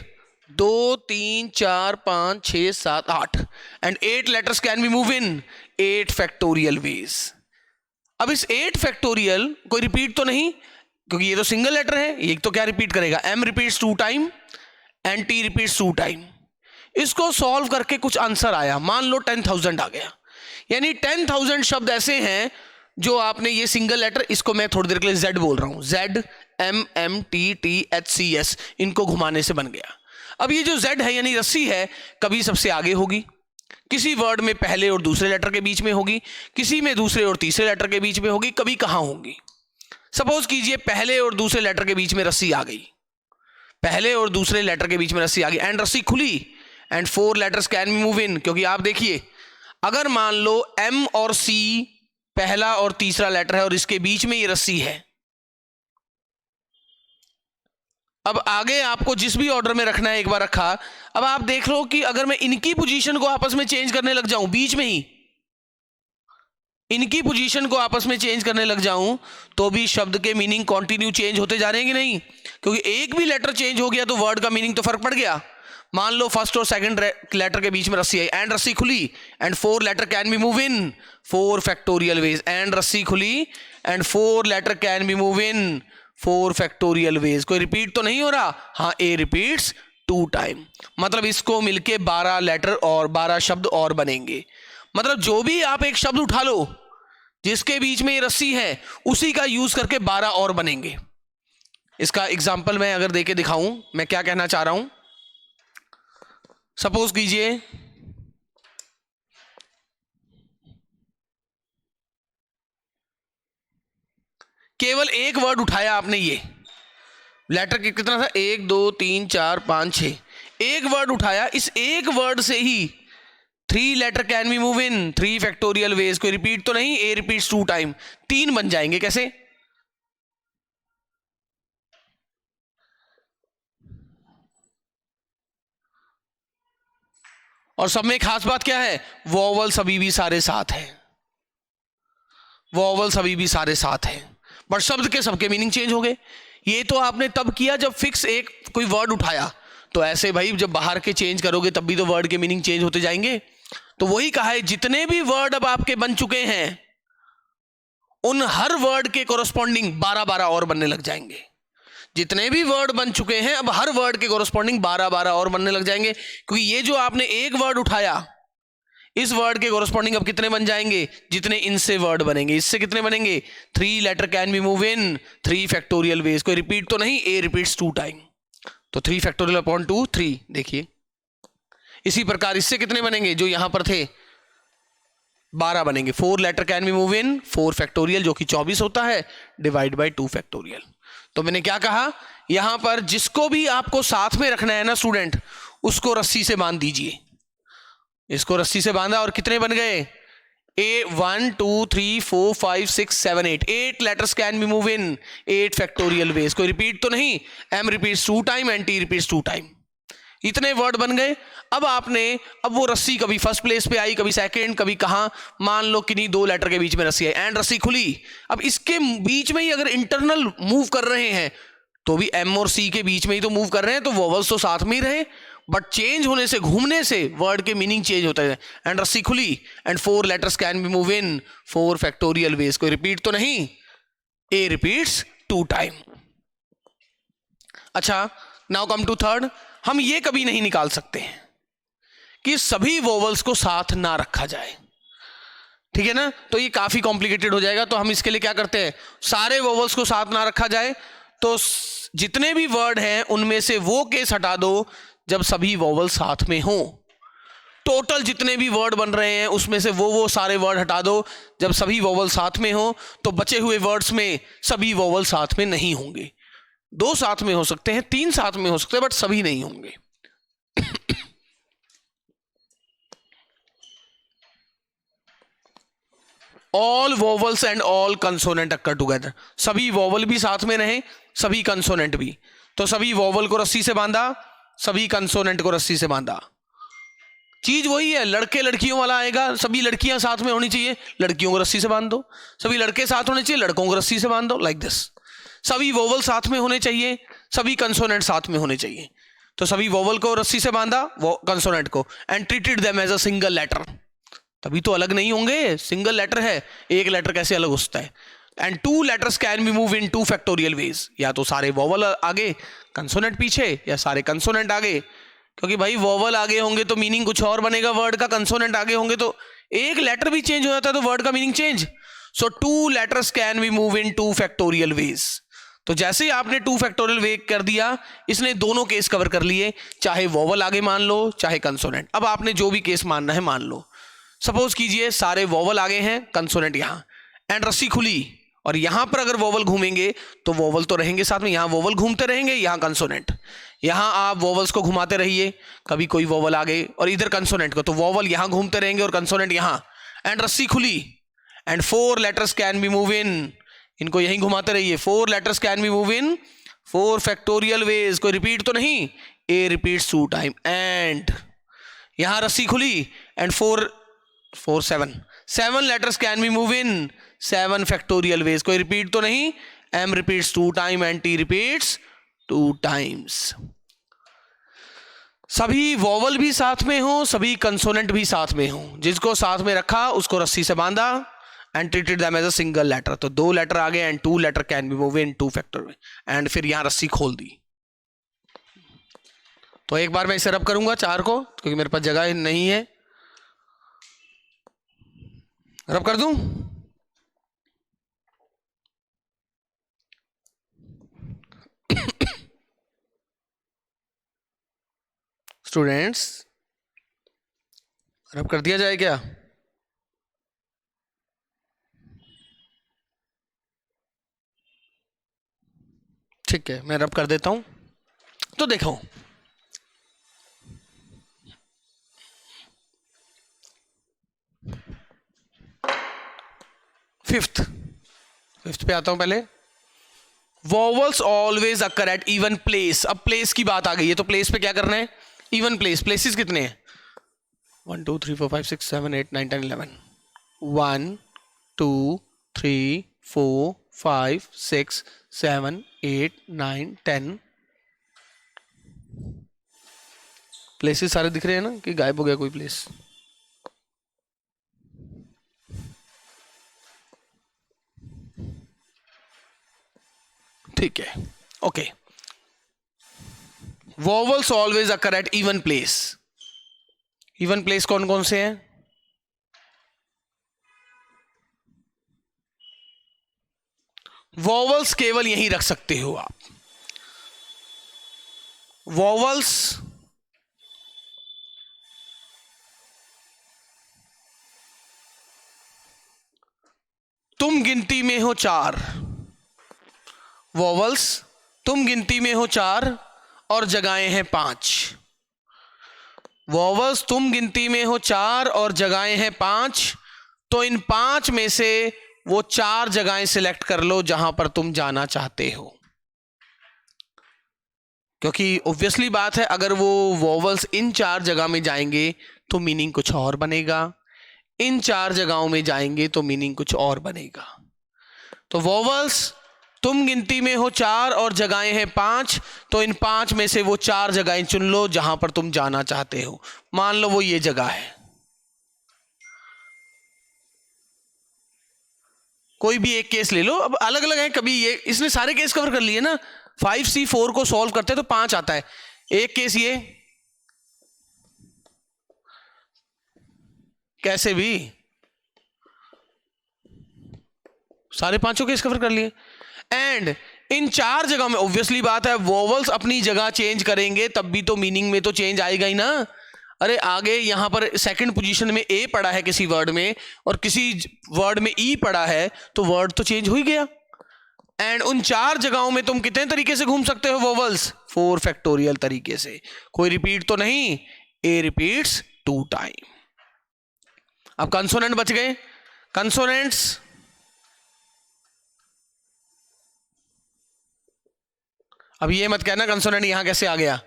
2 3 4 5 6 7 8 and 8 letters can be move in 8 factorial veg. अब इस 8 फैक्टोरियल कोई रिपीट तो नहीं, क्योंकि ये तो सिंगल लेटर है, ये तो क्या रिपीट करेगा, m repeats 2 time and t repeats 2 time. इसको सॉल्व करके कुछ आंसर आया, मान लो 10,000 आ गया, यानी 10,000 शब्द ऐसे हैं जो आपने ये सिंगल लेटर, इसको मैं थोड़ी देर के लिए z बोल रहा हूं, z m m t t h c s, इनको घुमाने से बन गया। अब ये जो z है यानी रस्सी है, कभी सबसे आगे होगी, किसी वर्ड में पहले और दूसरे लेटर के बीच में होगी, किसी में दूसरे और तीसरे लेटर के बीच में होगी, कभी कहां होगी। सपोज कीजिए पहले और दूसरे लेटर के बीच में रस्सी आ गई, पहले और दूसरे लेटर के बीच में रस्सी आ गई एंड रस्सी खुली and 4 letters can be move इन। क्योंकि आप देखिए अगर मान लो m और c पहला और तीसरा लेटर है और इसके बीच में ये रस्सी है, अब आगे आपको जिस भी ऑर्डर में रखना है एक बार रखा। अब आप देख लो कि अगर मैं इनकी पोजीशन को आपस में चेंज करने लग जाऊं, बीच में ही इनकी पोजीशन को आपस में चेंज करने लग जाऊं तो भी शब्द के मीनिंग कंटिन्यू चेंज होते जा रहे हैं कि नहीं, क्योंकि एक भी लेटर चेंज हो गया तो वर्ड का मीनिंग तो फर्क पड़ गया। मान लो फर्स्ट और सेकंड लेटर के बीच में रस्सी आई एंड रस्सी खुली and 4 letter can be move in 4 factorial ways, and रस्सी खुली and 4 letter can be move in 4 factorial ways. कोई रिपीट तो नहीं हो रहा, हाँ ए रिपीट्स 2 टाइम, मतलब इसको मिलके 12 लेटर और 12 शब्द और बनेंगे। मतलब जो भी आप एक शब्द उठा लो जिसके बीच में ये रस्सी है उसी का यूज करके 12 और बनेंगे। इसका एग्जाम्पल मैं अगर देके दिखाऊं मैं क्या कहना चाह रहा हूं, सपोज कीजिए केवल एक वर्ड उठाया आपने, ये लेटर कितना था 1 2 3 4 5 6, एक वर्ड उठाया, इस एक वर्ड से ही 3 letter can be move in 3 factorial ways. कोई रिपीट तो नहीं, ए रिपीट्स 2 टाइम, 3 बन जाएंगे। कैसे, और सब में खास बात क्या है, वॉवल्स अभी भी सारे साथ हैं, वॉवल्स अभी भी सारे साथ हैं, बट शब्द के सबके मीनिंग चेंज हो गए। ये तो आपने तब किया जब फिक्स एक कोई वर्ड उठाया, तो ऐसे भाई जब बाहर के चेंज करोगे तब भी तो वर्ड के मीनिंग चेंज होते जाएंगे। तो वही कहा है जितने भी वर्ड अब आपके बन चुके हैं उन हर वर्ड के कोरस्पॉन्डिंग 12-12 और बनने लग जाएंगे। जितने भी वर्ड बन चुके हैं अब हर वर्ड के कोरस्पॉन्डिंग 12-12 और बनने लग जाएंगे, क्योंकि ये जो आपने एक वर्ड उठाया इस वर्ड के कोरस्पॉन्डिंग अब कितने बन जाएंगे, जितने इनसे वर्ड बनेंगे, इससे कितने बनेंगे, 3 letter can be move in 3 factorial ways. कोई रिपीट तो नहीं, ए रिपीट्स 2 टाइम, तो 3 फैक्टोरियल अपॉन 2 3। देखिए इसी प्रकार इससे कितने बनेंगे, जो यहां पर थे 12 बनेंगे, 4 letter can be move in 4 factorial जो कि 24 होता है, डिवाइड बाय 2 फैक्टोरियल। तो मैंने क्या कहा, यहां पर जिसको भी आपको साथ में रखना है ना स्टूडेंट, उसको रस्सी से बांध दीजिए। इसको रस्सी से बांधा और कितने बन गए, A 1 2 3 4 5 6 7 8, 8 letters can be move in 8 factorial ways. कोई रिपीट तो नहीं, M repeats 2 time and T repeats 2 time, इतने वर्ड बन गए। अब आपने, अब वो रस्सी कभी फर्स्ट प्लेस पे आई, कभी सेकंड, कभी कहां, मान लो किन्हीं 2 लेटर के बीच में रस्सी आई एंड रस्सी खुली। अब इसके बीच में ही अगर इंटरनल मूव कर रहे हैं तो भी एम और सी के बीच में ही तो मूव कर रहे हैं, तो वोवल्स तो साथ में ही रहे, बट चेंज होने से, घूमने से वर्ड के मीनिंग चेंज होता है। एंड रस्सी खुली and 4 letters can be move in 4 factorial ways. कोई रिपीट तो नहीं, ए रिपीट्स 2 टाइम। अच्छा, नाउ कम टू थर्ड। हम ये कभी नहीं निकाल सकते हैं कि सभी वोवल्स को साथ ना रखा जाए, ठीक है ना, तो ये काफी कॉम्प्लिकेटेड हो जाएगा। तो हम इसके लिए क्या करते हैं, सारे वोवल्स को साथ ना रखा जाए, तो जितने भी वर्ड हैं उनमें से वो केस हटा दो जब सभी वॉवल साथ में हो। टोटल जितने भी वर्ड बन रहे हैं उसमें से वो सारे वर्ड हटा दो जब सभी वॉवल साथ में हो, तो बचे हुए वर्ड्स में सभी वॉवल साथ में नहीं होंगे। 2 साथ में हो सकते हैं, 3 साथ में हो सकते हैं, बट सभी नहीं होंगे। All vowels and all consonant occur together, सभी वॉवल भी साथ में रहे, सभी कंसोनेंट भी। तो सभी वॉवल को रस्सी से बांधा, सभी कंसोनेंट को रस्सी से बांधा। चीज वही है, लड़के लड़कियों वाला आएगा, सभी लड़कियां साथ में होनी चाहिए, लड़कियों को रस्सी से बांध दो। सभी लड़के साथ होने चाहिए, लड़कों को रस्सी से बांध दो, लाइक दिस। सभी वोवल साथ में होने चाहिए, सभी कंसोनेंट साथ में होने चाहिए। तो सभी वोवल को रस्सी से बांधा, वो कंसोनेंट को, and treated them as a single letter. तभी तो अलग नहीं होंगे, सिंगल लेटर है, एक लेटर कैसे अलग हो सकता है। And 2 letters can be move in 2 factorial veg, या तो सारे वोवल आगे कंसोनेंट पीछे, या सारे कंसोनेंट आगे। क्योंकि भाई वोवल आगे होंगे तो मीनिंग कुछ और बनेगा वर्ड का, कंसोनेंट आगे होंगे तो एक लेटर भी चेंज हो जाता है तो वर्ड का meaning change. So 2 letters can be move in 2 factorial ways. तो जैसे ही आपने 2 फैक्टोरियल वे कर दिया, इसने दोनों केस कवर कर लिए, चाहे वोवल आगे मान लो चाहे कंसोनेंट। अब आपने जो भी केस मानना है मान लो। सपोज कीजिए सारे वोवल आगे हैं, कंसोनेंट यहां, एंड रस्सी खुली, और यहां पर अगर वोवल घूमेंगे तो वोवल तो रहेंगे साथ में, यहां वोवल घूमते रहेंगे, यहां कंसोनेंट। यहां आप वोवल्स को घुमाते रहिए, कभी कोई वोवल आगे और इधर कंसोनेंट को, तो वोवल यहां घूमते रहेंगे और कंसोनेंट यहां, एंड रस्सी खुली, and 4 letters can be move इन, इनको यहीं घुमाते रहिए। 4 letters can be move in 4 factorial ways. कोई रिपीट तो नहीं, ए रिपीट्स 2 टाइम, एंड यहां रस्सी खुली, and 4 7 letters can be move in 7 factorial ways. कोई रिपीट तो नहीं, M repeats 2 time and T repeats 2 times. सभी वोवल भी साथ में हो, सभी कंसोनेंट भी साथ में हो, जिसको साथ में रखा उसको रस्सी से बांधा, and treated them as a single letter. तो 2 लेटर आ गए, and 2 letter can be move in 2 factorial, and फिर यहां रस्सी खोल दी। तो एक बार मैं इसे रब करूंगा 4 को, क्योंकि मेरे पास जगह नहीं है। रब कर दूं? स्टूडेंट्स, रब कर दिया जाए क्या? ठीक है, मैं रब कर देता हूं। तो देखो, फिफ्थ पे आता हूं पहले। Vowels always occur at even place. अब प्लेस की बात आ गई है, तो प्लेस पे क्या करना है? Even place. प्लेसेस कितने हैं? 1 2 3 4 5 6 7 8 9 10 11। 1 2 3 4 5 6 7 8 9 10 प्लेसेस सारे दिख रहे हैं ना, कि गायब हो गया कोई प्लेस? ठीक है, okay. Vowels always occur at even place. Even place कौन कौन से हैं? वॉवल्स केवल यहीं रख सकते हो आप। वॉवल्स तुम गिनती में हो 4। वॉवल्स तुम गिनती में हो 4 और जगहें हैं 5। वॉवल्स तुम गिनती में हो 4 और जगहें हैं 5। तो इन 5 में से वो 4 जगहें सिलेक्ट कर लो जहां पर तुम जाना चाहते हो। क्योंकि ऑब्वियसली बात है, अगर वो वॉवल्स इन 4 जगह में जाएंगे तो मीनिंग कुछ और बनेगा, इन 4 जगहों में जाएंगे तो मीनिंग कुछ और बनेगा। तो वॉवल्स तुम गिनती में हो 4 और जगहें हैं 5, तो इन 5 में से वो 4 जगहें चुन लो जहां पर तुम जाना चाहते हो। मान लो वो ये जगह है, कोई भी एक केस ले लो। अब अलग अलग है, कभी ये, इसने सारे केस कवर कर लिए ना। 5C4 को सॉल्व करते हैं तो 5 आता है। एक केस ये, कैसे भी सारे 5 केस कवर कर लिए। एंड इन चार जगह में ऑब्वियसली बात है वोवल्स अपनी जगह चेंज करेंगे तब भी तो मीनिंग में तो चेंज आएगा ही ना। अरे आगे यहां पर सेकंड पोजीशन में ए पड़ा है किसी वर्ड में और किसी वर्ड में ई पड़ा है तो वर्ड तो चेंज हो ही गया। एंड उन चार जगहों में तुम कितने तरीके से घूम सकते हो वोवल्स? 4 फैक्टोरियल तरीके से। कोई रिपीट तो नहीं, ए रिपीट्स 2 टाइम। अब कंसोनेंट बच गए। कंसोनेंट्स अब ये मत कहना कंसोनेंट यहां कैसे आ गया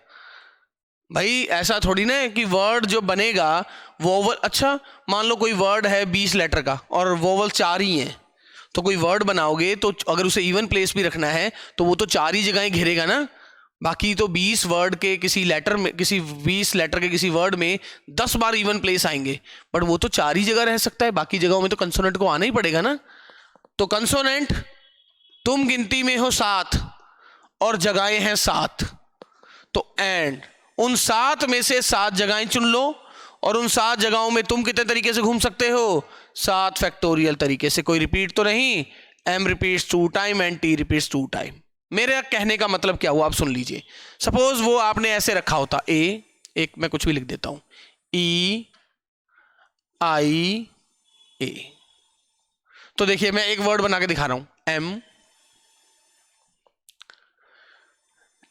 भाई, ऐसा थोड़ी ना है कि वर्ड जो बनेगा वोवल, अच्छा मान लो कोई वर्ड है 20 लेटर का और वोवल 4 ही हैं, तो कोई वर्ड बनाओगे तो अगर उसे इवन प्लेस भी रखना है तो वो तो 4 ही जगहें घेरेगा ना। बाकी तो 20 वर्ड के किसी लेटर में, किसी 20 लेटर के किसी वर्ड में 10 बार इवन प्लेस आएंगे, बट वो तो 4 ही जगह रह सकता है, बाकी जगहों में तो कंसोनेंट को आना ही पड़ेगा ना। तो कंसोनेंट तुम गिनती में हो 7 और जगहें हैं 7, तो एंड उन 7 में से 7 जगहें चुन लो और उन 7 जगहों में तुम कितने तरीके से घूम सकते हो? 7 फैक्टोरियल तरीके से। कोई रिपीट तो नहीं, m repeats 2 time and t repeats 2 time. मेरे कहने का मतलब क्या हुआ आप सुन लीजिए। सपोज वो आपने ऐसे रखा होता a, एक मैं कुछ भी लिख देता हूं, e i a, तो देखिए मैं एक वर्ड बना के दिखा रहा हूं, m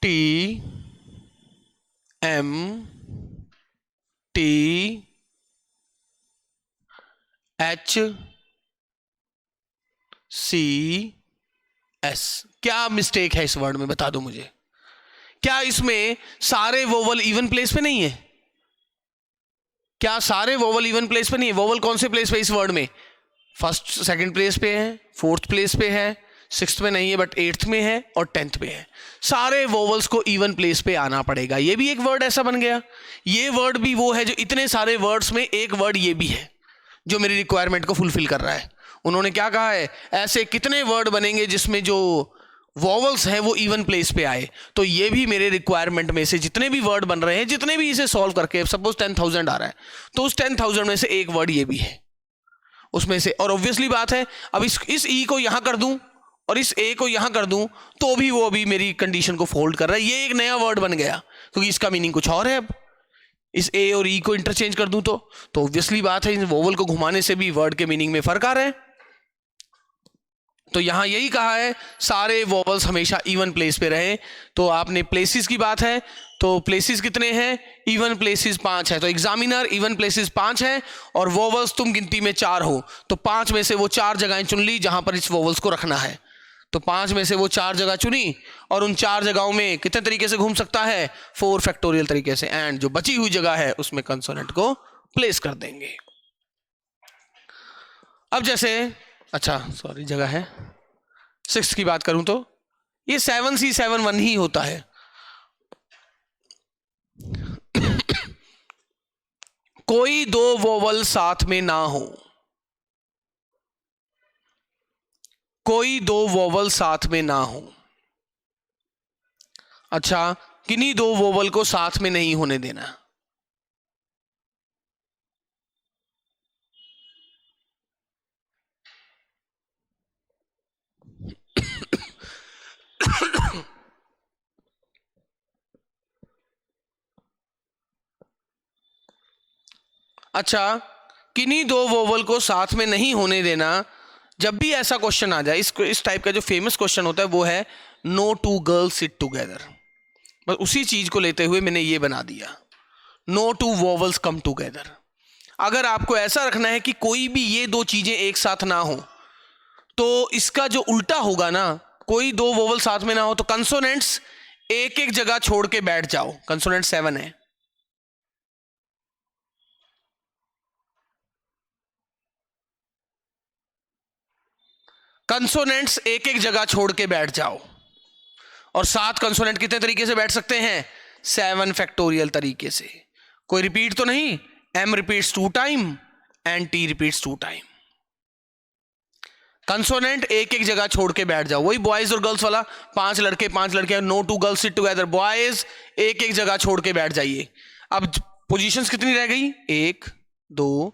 t m t h c s। क्या मिस्टेक है इस वर्ड में बता दो मुझे? क्या इसमें सारे वोवल इवन प्लेस पे नहीं है? क्या सारे वोवल इवन प्लेस पे नहीं है? वोवल कौन से प्लेस पे इस वर्ड में? फर्स्ट सेकंड प्लेस पे है, फोर्थ प्लेस पे है, सिक्स्थ में नहीं है बट 8th में है और 10th में है। सारे वोवल्स को इवन प्लेस पे आना पड़ेगा। ये भी एक वर्ड ऐसा बन गया। ये वर्ड भी वो है जो इतने सारे वर्ड्स में एक वर्ड ये भी है जो मेरी रिक्वायरमेंट को फुलफिल कर रहा है। उन्होंने क्या कहा है, ऐसे कितने वर्ड बनेंगे जिसमें जो वोवल्स हैं वो इवन प्लेस पे आए। तो ये भी मेरे रिक्वायरमेंट में से जितने भी वर्ड बन रहे हैं, जितने भी इसे सॉल्व करके, सपोज 10,000 आ रहा है तो उस 10,000 में से एक वर्ड ये भी है उसमें से। और ऑब्वियसली बात है अब इस ई को यहां कर दूं और इस ए को यहां कर दूं तो भी वो अभी मेरी कंडीशन को फोल्ड कर रहा है। ये एक नया वर्ड बन गया क्योंकि इसका मीनिंग कुछ और है। अब इस ए और ई को इंटरचेंज कर दूं तो ऑब्वियसली बात है इन वोवल को घुमाने से भी वर्ड के मीनिंग में फर्क आ रहा है। तो यहां यही कहा है सारे वोवल्स हमेशा इवन प्लेस पे रहे। तो आपने प्लेसेस की बात है तो प्लेसेस कितने हैं? इवन प्लेसेस 5 है। तो एग्जामिनर इवन प्लेसेस 5 है और वोवल्स तुम गिनती में 4 हो तो 5 में से वो 4 जगहें चुन ली जहां पर इस वोवल्स को रखना है। तो 5 में से वो 4 जगह चुनी और उन 4 जगहों में कितने तरीके से घूम सकता है? 4 फैक्टोरियल तरीके से। एंड जो बची हुई जगह है उसमें कंसोनेंट को प्लेस कर देंगे। अब जैसे अच्छा सॉरी जगह है 6 की बात करूं तो ये 7C7 ही होता है। कोई 2 वोवल साथ में ना हो, कोई 2 वोवल साथ में ना हो। अच्छा किन्हीं 2 वोवल को साथ में नहीं होने देना। अच्छा किन्हीं 2 वोवल को साथ में नहीं होने देना। जब भी ऐसा क्वेश्चन आ जाए, इस टाइप का जो फेमस क्वेश्चन होता है वो है नो 2 गर्ल्स सिट टुगेदर। बस उसी चीज को लेते हुए मैंने ये बना दिया, नो 2 वोवल्स कम टुगेदर। अगर आपको ऐसा रखना है कि कोई भी ये 2 चीजें एक साथ ना हो तो इसका जो उल्टा होगा ना, कोई 2 वोवल साथ में ना हो तो कंसोनेंट्स एक एक जगह छोड़ के बैठ जाओ। कंसोनेंट 7 है। कंसोनेंट्स एक एक जगह छोड़ के बैठ जाओ। और 7 कंसोनेंट कितने तरीके से बैठ सकते हैं? 7 फैक्टोरियल तरीके से। कोई रिपीट तो नहीं, m repeats 2 time and t repeats 2 time. Consonant एक एक जगह छोड़ के बैठ जाओ। वही बॉयज और गर्ल्स वाला, 5 लड़के 5 लड़के, no 2 girls sit together. Boys एक एक जगह छोड़ के बैठ जाइए। अब पोजीशंस कितनी रह गई? 1 2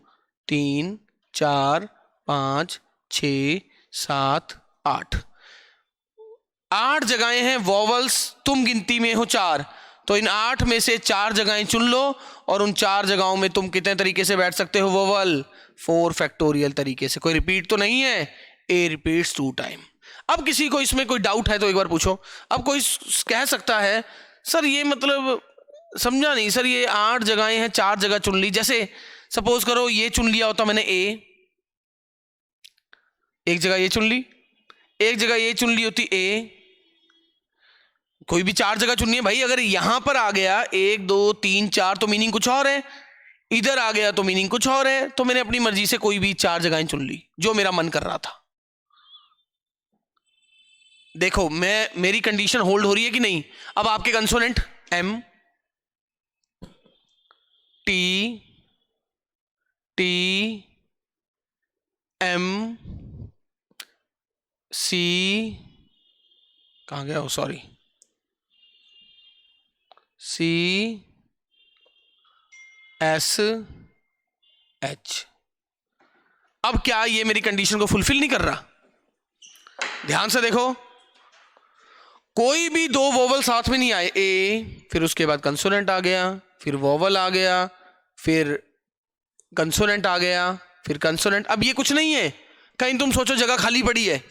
3 4 5 6 7 8। 8 जगहें हैं वॉवल्स, तुम गिनती में हो 4, तो इन 8 में से 4 जगहें चुन लो और उन 4 जगहों में तुम कितने तरीके से बैठ सकते हो वोवल? 4 फैक्टोरियल तरीके से। कोई रिपीट तो नहीं है, ए रिपीट्स 2 टाइम। अब किसी को इसमें कोई डाउट है तो एक बार पूछो। अब कोई कह सकता है सर ये मतलब समझा नहीं सर, ये 8 जगहें हैं 4 जगह चुन ली, जैसे सपोज करो ये चुन लिया होता मैंने ए, एक जगह ये चुन ली, एक जगह ये चुन ली होती ए, कोई भी 4 जगह चुननी है भाई। अगर यहां पर आ गया 1 2 3 4 तो मीनिंग कुछ और है, इधर आ गया तो मीनिंग कुछ और है। तो मैंने अपनी मर्जी से कोई भी 4 जगहें चुन ली जो मेरा मन कर रहा था। देखो मेरी कंडीशन होल्ड हो रही है कि नहीं? अब आपके consonant M T T M C, कहां गया? Sorry, C S H. अब क्या ये मेरी कंडीशन को फुलफिल नहीं कर रहा? ध्यान से देखो, कोई भी 2 वोवल साथ में नहीं आए, ए फिर उसके बाद कंसोनेंट आ गया, फिर वोवल आ गया, फिर कंसोनेंट आ गया, फिर कंसोनेंट। अब ये कुछ नहीं है, कहीं तुम सोचो जगह खाली पड़ी है।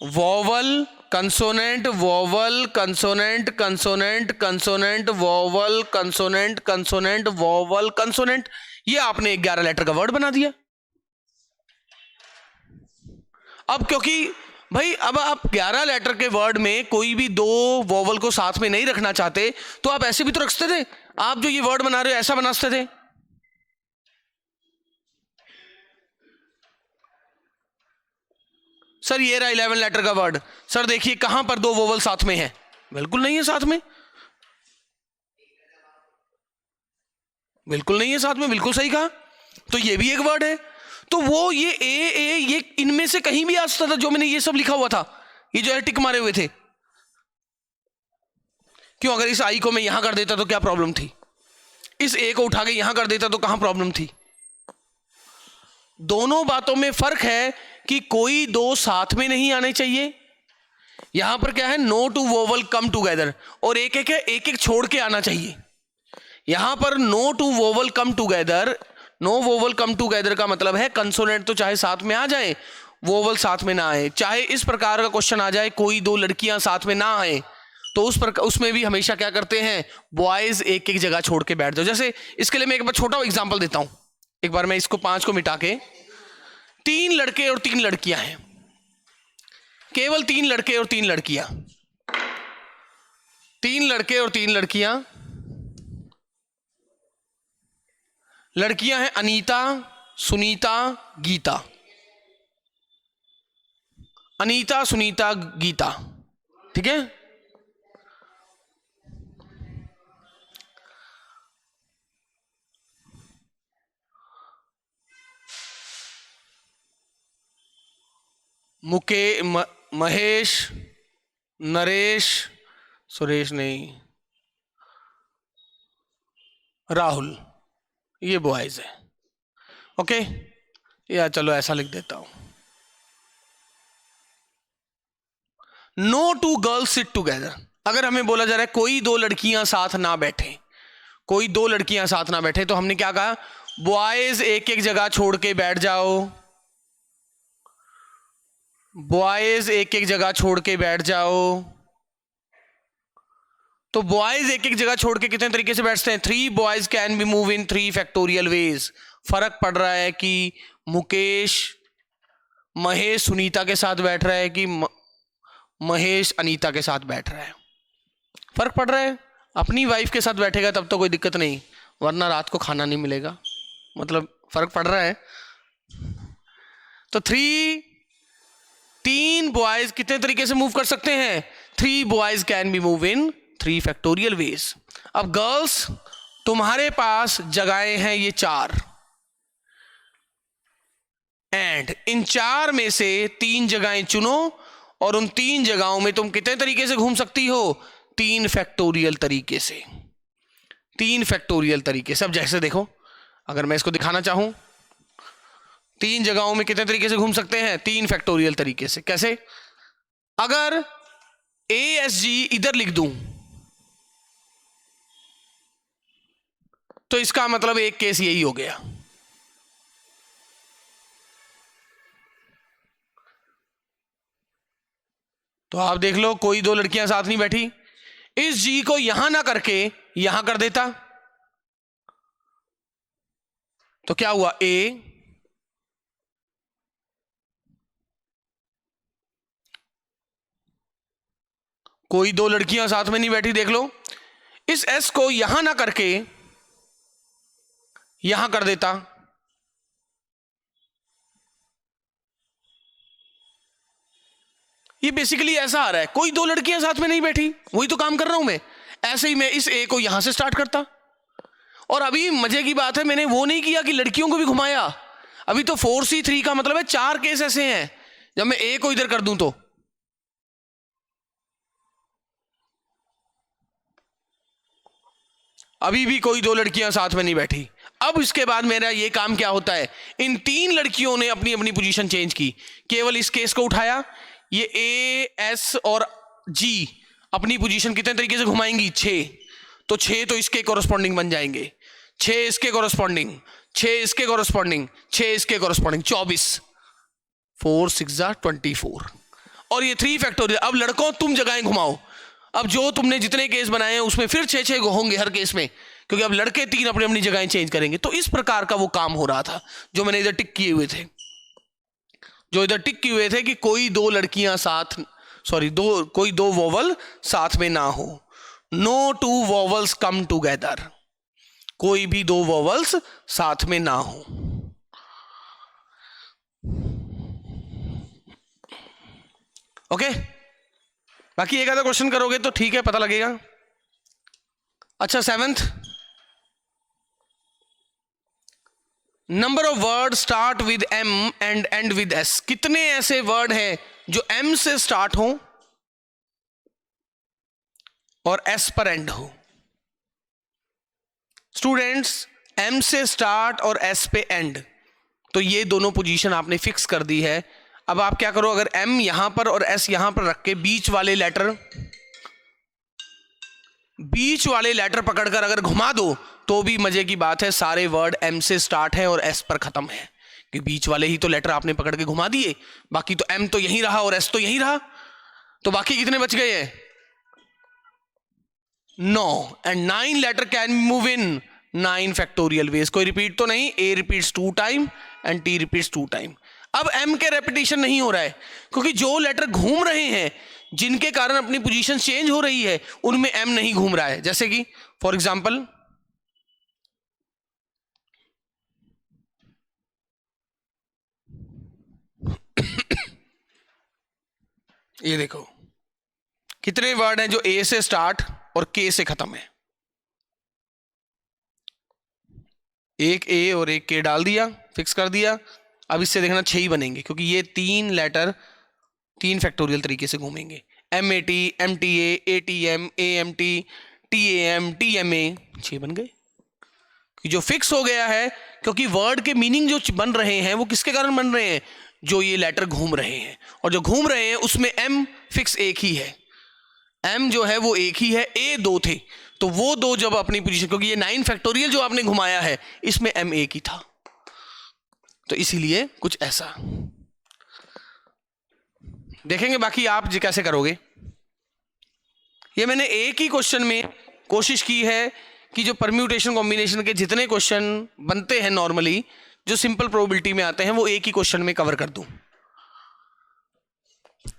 Vowel consonant vowel consonant consonant consonant vowel consonant consonant vowel consonant, ये आपने 11 लेटर का वर्ड बना दिया। अब क्योंकि भाई अब आप 11 लेटर के वर्ड में कोई भी 2 वोवल को साथ में नहीं रखना चाहते तो आप ऐसे भी तो रख सकते थे। आप जो ये वर्ड बना रहे हो ऐसा बना सकते थे। सर ये रहा 11 लेटर का वर्ड, सर देखिए कहां पर 2 वोवल साथ में है? बिल्कुल नहीं है साथ में, बिल्कुल नहीं है साथ में, बिल्कुल सही कहा। तो ये भी एक वर्ड है, तो वो ये ए ये इनमें से कहीं भी आ सकता था जो मैंने ये सब लिखा हुआ था, ये जो है टिक मारे हुए थे। क्यों? अगर इस आई को मैं यहां कर देता तो क्या प्रॉब्लम थी? इस ए को उठा के यहां कर देता तो कहां प्रॉब्लम थी? दोनों बातों में फर्क है कि कोई 2 साथ में नहीं आने चाहिए। यहां पर क्या है? No two vowel come together, और एक एक है, एक एक छोड़ के आना चाहिए। यहां पर no two vowel come together, no vowel come together का मतलब है कंसोनेंट तो चाहे साथ में आ जाए, वोवल साथ में ना आए। चाहे इस प्रकार का क्वेश्चन आ जाए कोई 2 लड़कियां साथ में ना आए, तो उसमें भी हमेशा क्या करते हैं? बॉयज एक एक जगह छोड़ के बैठ जाओ। जैसे इसके लिए मैं एक बार छोटा एग्जांपल देता हूं। एक बार मैं इसको 5 को मिटा के, 3 लड़के और 3 लड़कियां हैं, केवल 3 लड़के और 3 लड़कियां, 3 लड़के और 3 लड़कियां। लड़कियां हैं अनीता, सुनीता, गीता। अनीता, सुनीता, गीता, ठीक है। महेश, नरेश, सुरेश नहीं, राहुल, ये बॉयज है। ओके, या चलो ऐसा लिख देता हूं, नो 2 गर्ल्स सिट टुगेदर। अगर हमें बोला जा रहा है कोई 2 लड़कियां साथ ना बैठे, कोई 2 लड़कियां साथ ना बैठे, तो हमने क्या कहा? बॉयज एक एक जगह छोड़ के बैठ जाओ, बॉयज एक एक जगह छोड़ के बैठ जाओ। तो बॉयज एक एक जगह छोड़ के कितने तरीके से बैठते हैं? 3 boys can be move in 3 factorial veg. फर्क पड़ रहा है कि मुकेश महेश सुनीता के साथ बैठ रहा है कि महेश अनीता के साथ बैठ रहा है। फर्क पड़ रहा है। अपनी वाइफ के साथ बैठेगा तब तो कोई दिक्कत नहीं, वरना रात को खाना नहीं मिलेगा। मतलब फर्क पड़ रहा है। तो 3 बॉयज कितने तरीके से मूव कर सकते हैं? 3 boys can be move in 3 factorial veg. अब गर्ल्स, तुम्हारे पास जगहें हैं ये 4, एंड इन 4 में से 3 जगहें चुनो और उन 3 जगहों में तुम कितने तरीके से घूम सकती हो? 3 फैक्टोरियल तरीके से, 3 फैक्टोरियल तरीके से। अब जैसे देखो, अगर मैं इसको दिखाना चाहूं तीन जगहों में कितने तरीके से घूम सकते हैं? 3 फैक्टोरियल तरीके से। कैसे? अगर ASG इधर लिख दूं तो इसका मतलब एक केस यही हो गया। तो आप देख लो, कोई दो लड़कियां साथ नहीं बैठी, इस G को यहां ना करके यहां कर देता तो क्या हुआ? A कोई दो लड़कियां साथ में नहीं बैठी, देख लो, इस S को यहां ना करके यहां कर देता ये बेसिकली ऐसा आ रहा है, कोई दो लड़कियां साथ में नहीं बैठी, वही तो काम कर रहा हूं मैं। ऐसे ही मैं इस A को यहां से स्टार्ट करता, और अभी मजे की बात है, मैंने वो नहीं किया कि लड़कियों को भी घुमाया। अभी तो 4C3 का मतलब है 4 केस ऐसे हैं जब मैं A को इधर कर दूं तो अभी भी कोई दो लड़कियां साथ में नहीं बैठी। अब इसके बाद मेरा ये काम क्या होता है, इन 3 लड़कियों ने अपनी अपनी पोजीशन चेंज की, केवल इस केस को उठाया, ये A, S और G अपनी पोजीशन कितने तरीके से घुमाएंगी? 6। तो 6 तो इसके कोरस्पॉन्डिंग बन जाएंगे, 6 इसके कोरस्पॉन्डिंग, 6 इसके कोरस्पॉन्डिंग, 6 इसके कोरस्पॉन्डिंग, 24। 4 6 24। और ये 3 फैक्टोरियल। अब लड़कों तुम जगहें घुमाओ, अब जो तुमने जितने केस बनाए हैं उसमें फिर 6 होंगे हर केस में, क्योंकि अब लड़के 3 अपनी अपनी जगहें चेंज करेंगे। तो इस प्रकार का वो काम हो रहा था जो मैंने इधर टिक किए हुए थे, कि कोई दो लड़कियां साथ, कोई दो वोवल साथ में ना हो। नो 2 वोवल्स कम टूगेदर, कोई भी दो वोवल्स साथ में ना हो। ओके, बाकी एक आधा क्वेश्चन करोगे तो ठीक है, पता लगेगा। अच्छा, 7th, number of word start with M and and with S। कितने ऐसे वर्ड हैं जो M से स्टार्ट हो और S पर एंड हो? स्टूडेंट्स, M से स्टार्ट और S पे एंड, तो ये दोनों पोजीशन आपने फिक्स कर दी है। अब आप क्या करो, अगर M यहां पर और S यहां पर रख के बीच वाले लेटर पकड़कर अगर घुमा दो तो भी मजे की बात है, सारे वर्ड M से स्टार्ट है और S पर खत्म है, कि बीच वाले ही तो लेटर आपने पकड़ के घुमा दिए, बाकी तो M तो यहीं रहा और S तो यहीं रहा, तो बाकी कितने बच गए हैं? 9। And 9 letter can move in 9 factorial ways. कोई रिपीट तो नहीं, A repeats 2 time and T repeats 2 time. अब M के रेपिटेशन नहीं हो रहा है, क्योंकि जो लेटर घूम रहे हैं जिनके कारण अपनी पोजीशन चेंज हो रही है उनमें M नहीं घूम रहा है। जैसे कि फॉर एग्जांपल ये देखो, कितने वर्ड हैं जो A से स्टार्ट और K से खत्म है? एक A और एक K डाल दिया, फिक्स कर दिया। अब इससे देखना 6 ही बनेंगे, क्योंकि ये 3 लेटर 3 फैक्टोरियल तरीके से घूमेंगे। MAT, MTA, ATM, AMT, TAM, TMA, 6 बन गए, कि जो फिक्स हो गया है, क्योंकि वर्ड के मीनिंग जो बन रहे हैं वो किसके कारण बन रहे हैं? जो ये लेटर घूम रहे हैं, और जो घूम रहे हैं उसमें M फिक्स एक ही है, M जो है वो एक ही है, A 2 थे, तो वो दो जब अपनी पोजीशन, क्योंकि ये 9 फैक्टोरियल जो आपने घुमाया है इसमें M एक ही था, तो इसीलिए कुछ ऐसा देखेंगे। बाकी आप जी कैसे करोगे, ये मैंने एक ही क्वेश्चन में कोशिश की है कि जो परम्यूटेशन कॉम्बिनेशन के जितने क्वेश्चन बनते हैं नॉर्मली, जो सिंपल प्रोबेबिलिटी में आते हैं, वो एक ही क्वेश्चन में कवर कर दूं।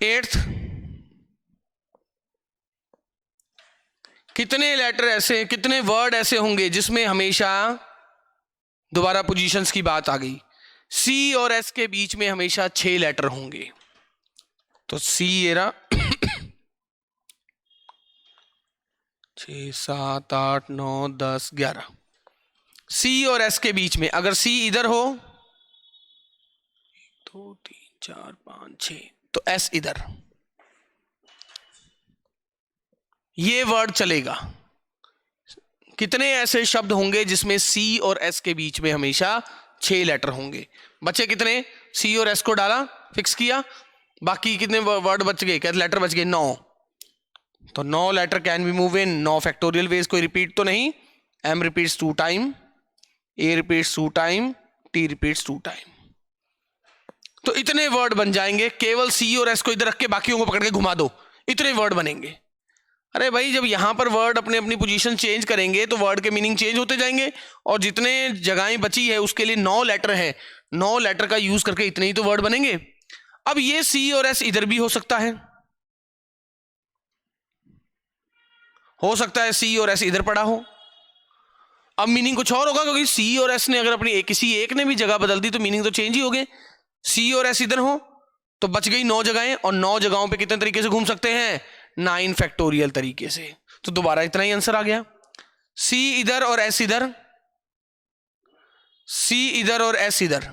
8th, कितने लेटर ऐसे, कितने वर्ड ऐसे होंगे जिसमें हमेशा दोबारा पोजीशंस की बात आ गई? C और S के बीच में हमेशा 6 लेटर होंगे, तो C ये रहा 6 7 8 9 10 11। C और S के बीच में अगर C इधर हो 1 2 3 4 5 6, तो S इधर, ये वर्ड चलेगा। कितने ऐसे शब्द होंगे जिसमें C और S के बीच में हमेशा 6 लेटर होंगे। बचे कितने? सी और एस को डाला, फिक्स किया, बाकी कितने वर्ड बच गए, क्या लेटर बच गए? 9। तो 9 letter can be move in 9 factorial ways. कोई रिपीट तो नहीं? M repeats 2 time, A repeats 2 time, T repeats 2 time. तो इतने वर्ड बन जाएंगे। केवल सी और एस को इधर रख के बाकियों को पकड़ के घुमा दो, इतने वर्ड बनेंगे। अरे भाई, जब यहां पर वर्ड अपने अपनी पोजीशन चेंज करेंगे तो वर्ड के मीनिंग चेंज होते जाएंगे, और जितने जगहें बची है उसके लिए 9 लेटर है, 9 लेटर का यूज करके इतने ही तो वर्ड बनेंगे। अब ये सी और एस इधर भी हो सकता है सी और एस इधर पड़ा हो। अब मीनिंग कुछ और होगा, क्योंकि सी और एस ने अगर अपनी किसी एक ने भी जगह बदल दी तो मीनिंग तो चेंज ही हो गए। सी और एस इधर हो तो बच गई 9 जगहें, और 9 जगहों पे कितने तरीके से घूम सकते हैं? 9 फैक्टोरियल तरीके से। तो दोबारा इतना ही आंसर आ गया। सी इधर और एस इधर, सी इधर और एस इधर,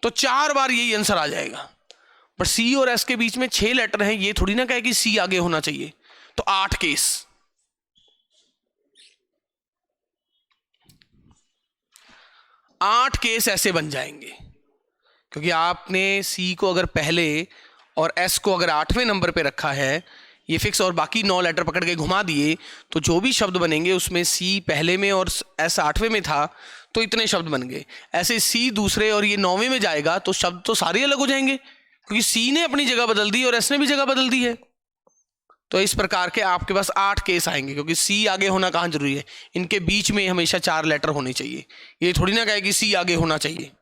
तो 4 बार यही आंसर आ जाएगा। पर सी और एस के बीच में 6 लेटर हैं, ये थोड़ी ना कहे कि सी आगे होना चाहिए। तो 8 केस। 8 केस ऐसे बन जाएंगे, क्योंकि आपने सी को अगर पहले और एस को अगर 8वें नंबर पे रखा है, ये फिक्स, और बाकी 9 लेटर पकड़ के घुमा दिए, तो जो भी शब्द बनेंगे उसमें सी पहले में और एस 8वें में था, तो इतने शब्द बन गए। ऐसे सी दूसरे और ये 9वें में जाएगा तो शब्द तो सारे अलग हो जाएंगे, क्योंकि सी ने अपनी जगह बदल दी और एस ने भी जगह बदल दी है। तो इस प्रकार के आपके पास 8 केस आएंगे, क्योंकि सी आगे होना कहाँ जरूरी है? इनके बीच में हमेशा 4 लेटर होने चाहिए। ये थोड़ी ना कहे कि सी आगे होना चाहिए।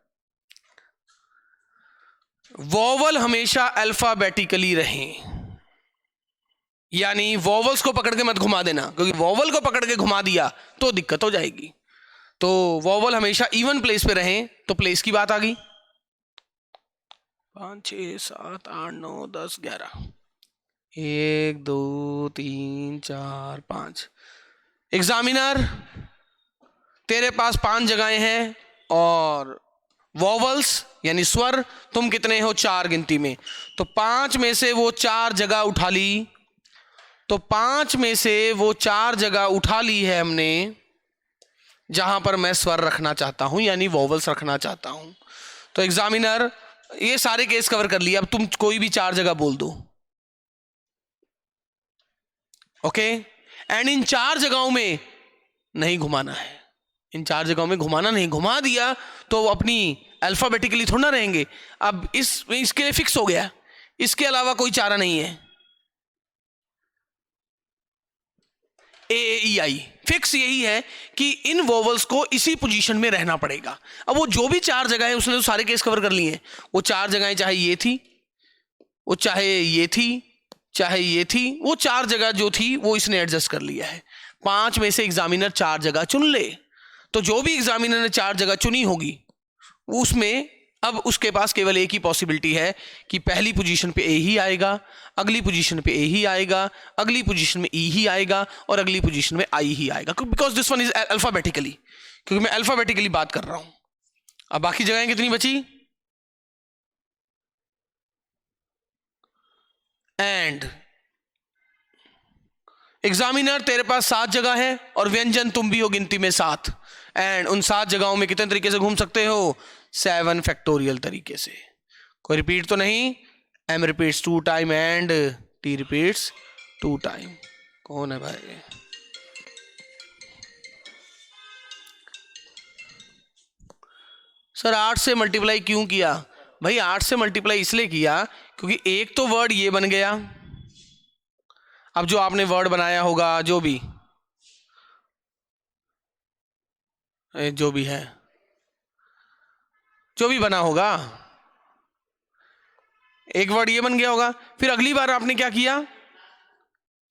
वोवल हमेशा अल्फाबेटिकली रहें, यानी वोवल्स को पकड़ के मत घुमा देना, क्योंकि वोवल को पकड़ के घुमा दिया तो दिक्कत हो जाएगी। तो वोवल हमेशा इवन प्लेस पे रहें। तो प्लेस की बात आ गई। 5 6 7 8 9 10 11, 1 2 3 4 5। एग्जामिनर, तेरे पास 5 जगहें हैं, और वोवल्स यानी स्वर तुम कितने हो? 4 गिनती में। तो 5 में से वो 4 जगह उठा ली, तो 5 में से वो 4 जगह उठा ली है हमने जहां पर मैं स्वर रखना चाहता हूं, यानी वोवल्स रखना चाहता हूं। तो एग्जामिनर, ये सारे केस कवर कर लिए। अब तुम कोई भी 4 जगह बोल दो, ओके। एंड इन 4 जगहों में नहीं घुमाना है, इन 4 जगहों में घुमाना नहीं। घुमा दिया तो अपनी अल्फाबेटिकली थोड़ा ना रहेंगे। अब इसके लिए फिक्स हो गया, इसके अलावा कोई चारा नहीं है। ए फिक्स यही है कि इन वोवल्स को इसी पोजीशन में रहना पड़ेगा। अब वो जो भी 4 जगह है उसने तो सारे केस कवर कर लिए हैं। वो 4 जगहें चाहे ये थी, वो चाहे ये थी, चाहे ये थी, वो 4 जगह जो थी वो इसने एडजस्ट कर लिया है। 5 में से एग्जामिनर 4 जगह चुन ले, तो जो भी एग्जामिनर ने 4 जगह चुनी होगी उसमें अब उसके पास केवल एक ही पॉसिबिलिटी है कि पहली पोजीशन पे ए ही आएगा, अगली पोजीशन पे ए ही आएगा, अगली पोजीशन में ई ही आएगा, और अगली पोजीशन में आई ही आएगा, because this one is alphabetically, क्योंकि मैं अल्फाबेटिकली बात कर रहा हूं। अब बाकी जगहें कितनी बची? एंड एग्जामिनर, तेरे पास 7 जगह है और व्यंजन तुम भी हो गिनती में 7, एंड उन 7 जगहों में कितने तरीके से घूम सकते हो? 7 फैक्टोरियल तरीके से। कोई रिपीट तो नहीं? M repeats 2 time and T repeats 2 time. कौन है भाई? सर 8 से मल्टीप्लाई क्यों किया? भाई 8 से मल्टीप्लाई इसलिए किया क्योंकि एक तो वर्ड ये बन गया। अब जो आपने वर्ड बनाया होगा, जो भी है, जो भी बना होगा, एक वर्ड ये बन गया होगा। फिर अगली बार आपने क्या किया?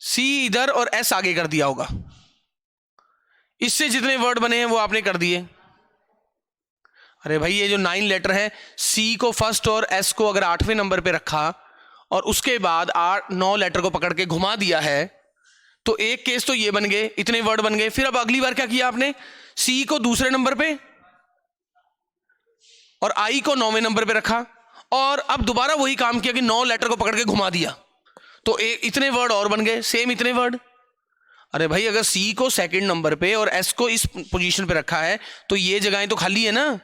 सी इधर और एस आगे कर दिया होगा। इससे जितने वर्ड बने हैं वो आपने कर दिए। अरे भाई, ये जो 9 लेटर है, सी को फर्स्ट और एस को अगर 8वें नंबर पे रखा और उसके बाद 9 लेटर को पकड़ के घुमा दिया है, तो एक केस तो ये बन गए, इतने वर्ड बन गए। फिर अब अगली बार क्या किया आपने? सी को दूसरे नंबर पे और आई को 9वें नंबर पे रखा, और अब दोबारा वही काम किया कि 9 लेटर को पकड़ के घुमा दिया, तो इतने वर्ड और बन गए, सेम इतने वर्ड। अरे भाई अगर सी को सेकंड नंबर पे और एस को इस पोजीशन पे रखा है तो ये जगहें तो खाली है ना।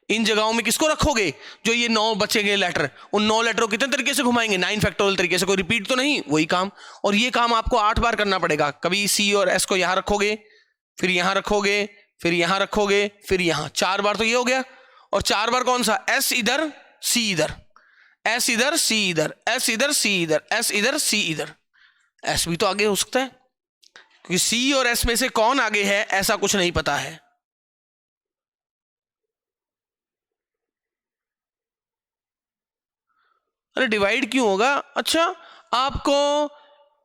इन जगहों में किसको रखोगे? जो ये 9 बचेंगे लेटर, उन 9 लेटर को कितने तरीके से घुमाएंगे? 9 फैक्टोरियल तरीके से, कोई रिपीट तो नहीं, वही काम। और ये काम आपको 8 बार करना पड़ेगा। कभी सी और एस को यहां रखोगे, फिर यहां रखोगे, फिर यहां रखोगे, फिर यहां, 4 बार तो ये हो गया। और 4 बार कौन सा? एस इधर, सी इधर, एस इधर, सी इधर, एस इधर, सी इधर, एस इधर, सी इधर। एस भी तो आगे हो सकता है, क्योंकि सी और एस में से कौन आगे है ऐसा कुछ नहीं पता है। अरे डिवाइड क्यों होगा? अच्छा, आपको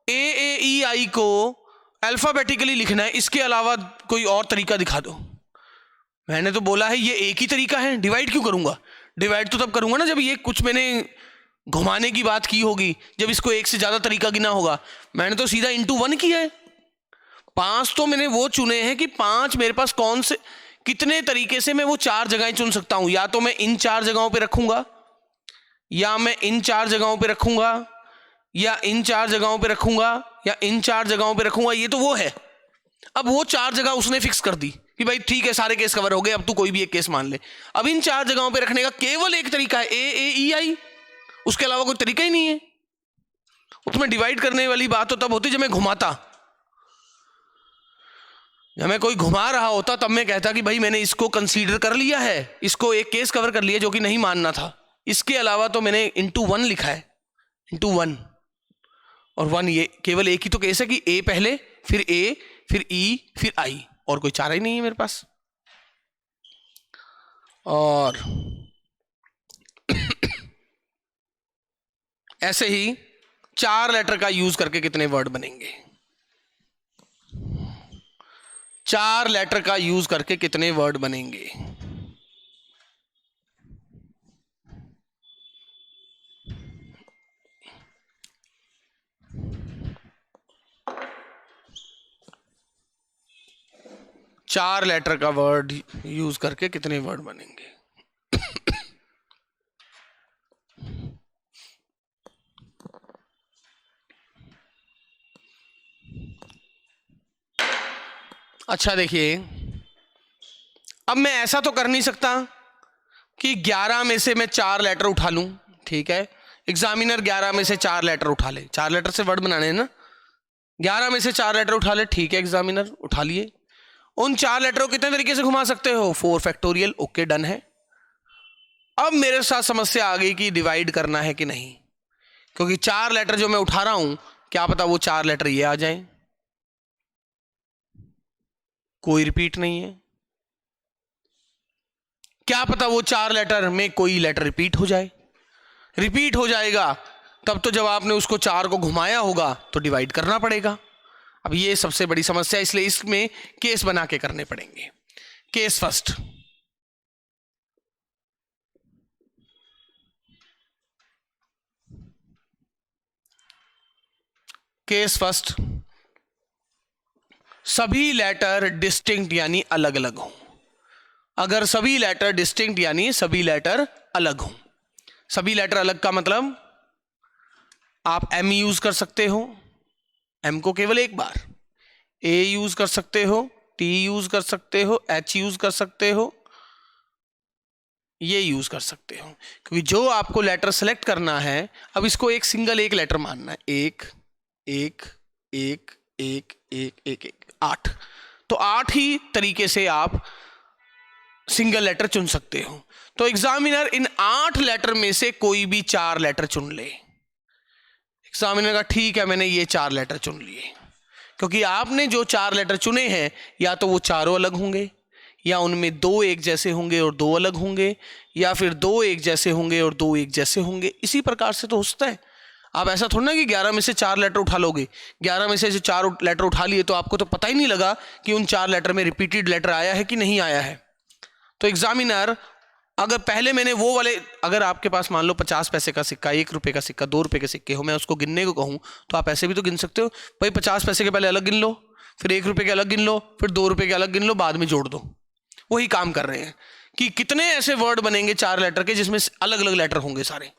AAEI को अल्फाबेटिकली लिखना है, इसके अलावा कोई और तरीका दिखा दो। मैंने तो बोला है ये एक ही तरीका है, डिवाइड क्यों करूंगा? डिवाइड तो तब करूंगा ना जब ये कुछ मैंने घुमाने की बात की होगी, जब इसको एक से ज्यादा तरीका गिना होगा। मैंने तो सीधा इंटू 1 किया है। 5 तो मैंने वो चुने हैं कि 5 मेरे पास कौन से, कितने तरीके से मैं वो 4 जगहें चुन सकता हूं। या तो मैं इन 4 जगहों पे रखूंगा, या मैं इन 4 जगहों पे रखूंगा, या इन 4 जगहों पे रखूंगा, या इन 4 जगहों पे रखूंगा। ये तो वो है। अब वो 4 जगह उसने फिक्स कर दी कि भाई ठीक है सारे केस कवर हो गए, अब तू कोई भी एक केस मान ले। अब इन 4 जगहों पे रखने का केवल एक तरीका है, AAEI, उसके अलावा कोई तरीका ही नहीं है। उसमें डिवाइड करने वाली बात तो तब होती जब मैं घुमाता, जब मैं कोई घुमा रहा होता तब मैं कहता कि भाई मैंने इसको कंसीडर कर लिया है, इसको एक केस कवर कर लिया जो कि नहीं मानना था। इसके अलावा तो मैंने इंटू 1 लिखा है, इंटू 1। और 1 ये केवल एक ही तो केस है कि A पहले, फिर A, फिर E, फिर I, और कोई चारा ही नहीं है मेरे पास। और ऐसे ही 4 लेटर का यूज करके कितने वर्ड बनेंगे? 4 लेटर का यूज करके कितने वर्ड बनेंगे? चार लेटर का वर्ड यूज करके कितने वर्ड बनेंगे? अच्छा देखिए, अब मैं ऐसा तो कर नहीं सकता कि 11 में से मैं 4 लेटर उठा लूं। ठीक है, एग्जामिनर 11 में से 4 लेटर उठा ले, 4 लेटर से वर्ड बनाने हैं ना। 11 में से 4 लेटर उठा ले, ठीक है एग्जामिनर उठा लिए। उन 4 लेटर को कितने तरीके से घुमा सकते हो? 4 फैक्टोरियल, ओके डन है। अब मेरे साथ समस्या आ गई कि डिवाइड करना है कि नहीं, क्योंकि 4 लेटर जो मैं उठा रहा हूं, क्या पता वो 4 लेटर ये आ जाएं, कोई रिपीट नहीं है। क्या पता वो 4 लेटर में कोई लेटर रिपीट हो जाए। रिपीट हो जाएगा तब तो जब आपने उसको 4 को घुमाया होगा तो डिवाइड करना पड़ेगा। अब ये सबसे बड़ी समस्या, इसलिए इसमें केस बना के करने पड़ेंगे। केस फर्स्ट, केस फर्स्ट, सभी लेटर डिस्टिंक्ट यानी अलग अलग हों। अगर सभी लेटर डिस्टिंक्ट यानी सभी लेटर अलग हों। सभी लेटर अलग का मतलब आप M यूज कर सकते हो, M को केवल एक बार, A यूज कर सकते हो, T यूज कर सकते हो, H यूज कर सकते हो, ये यूज कर सकते हो। क्योंकि जो आपको लेटर सेलेक्ट करना है, अब इसको एक सिंगल एक लेटर मानना है, एक एक एक एक एक एक एक 8, तो 8 ही तरीके से आप सिंगल लेटर चुन सकते हो। तो एग्जामिनर इन 8 लेटर में से कोई भी 4 लेटर चुन ले। एग्जामिनर का ठीक है, मैंने ये 4 लेटर चुन लिए। क्योंकि आपने जो 4 लेटर चुने हैं, या तो वो चारों अलग होंगे, या उनमें 2 एक जैसे होंगे और 2 अलग होंगे, या फिर 2 एक जैसे होंगे और 2 एक जैसे होंगे। इसी प्रकार से तो हो सकता है। आप ऐसा थोड़ा ना कि 11 में से 4 लेटर उठा लोगे, 11 में से 4 लेटर उठा लिए तो आपको तो पता ही नहीं लगा कि उन 4 लेटर में रिपीटेड लेटर आया है कि नहीं आया है। तो एग्जामिनर, अगर पहले मैंने वो वाले, अगर आपके पास मान लो 50 पैसे का सिक्का, 1 रुपये का सिक्का, 2 रुपये के सिक्के हो, मैं उसको गिनने को कहूँ तो आप ऐसे भी तो गिन सकते हो। भाई 50 पैसे के पहले अलग गिन लो, फिर 1 रुपये के अलग गिन लो, फिर 2 रुपये के अलग गिन लो, बाद में जोड़ दो। वही काम कर रहे हैं कि कितने ऐसे वर्ड बनेंगे 4 लेटर के जिसमें अलग अलग लेटर होंगे सारे।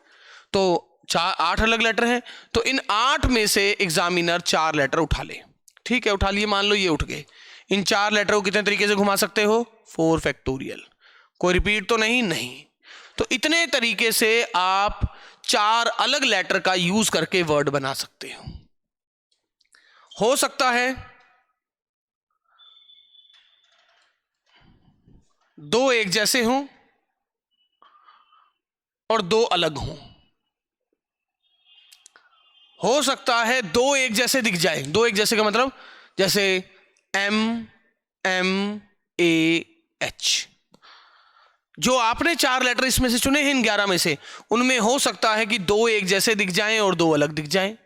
तो 8 अलग लेटर हैं, तो इन 8 में से एग्जामिनर 4 लेटर उठा ले। ठीक है, उठा लिए, मान लो ये उठ गए। इन 4 लेटर को कितने तरीके से घुमा सकते हो? 4 फैक्टोरियल। कोई रिपीट तो नहीं? नहीं। तो इतने तरीके से आप 4 अलग लेटर का यूज करके वर्ड बना सकते हो सकता है 2 एक जैसे हों और 2 अलग हों। हो सकता है 2 एक जैसे दिख जाए। 2 एक जैसे का मतलब जैसे MMAH, जो आपने 4 लेटर इसमें से चुने हैं इन 11 में से, उनमें हो सकता है कि 2 एक जैसे दिख जाएं और 2 अलग दिख जाएं।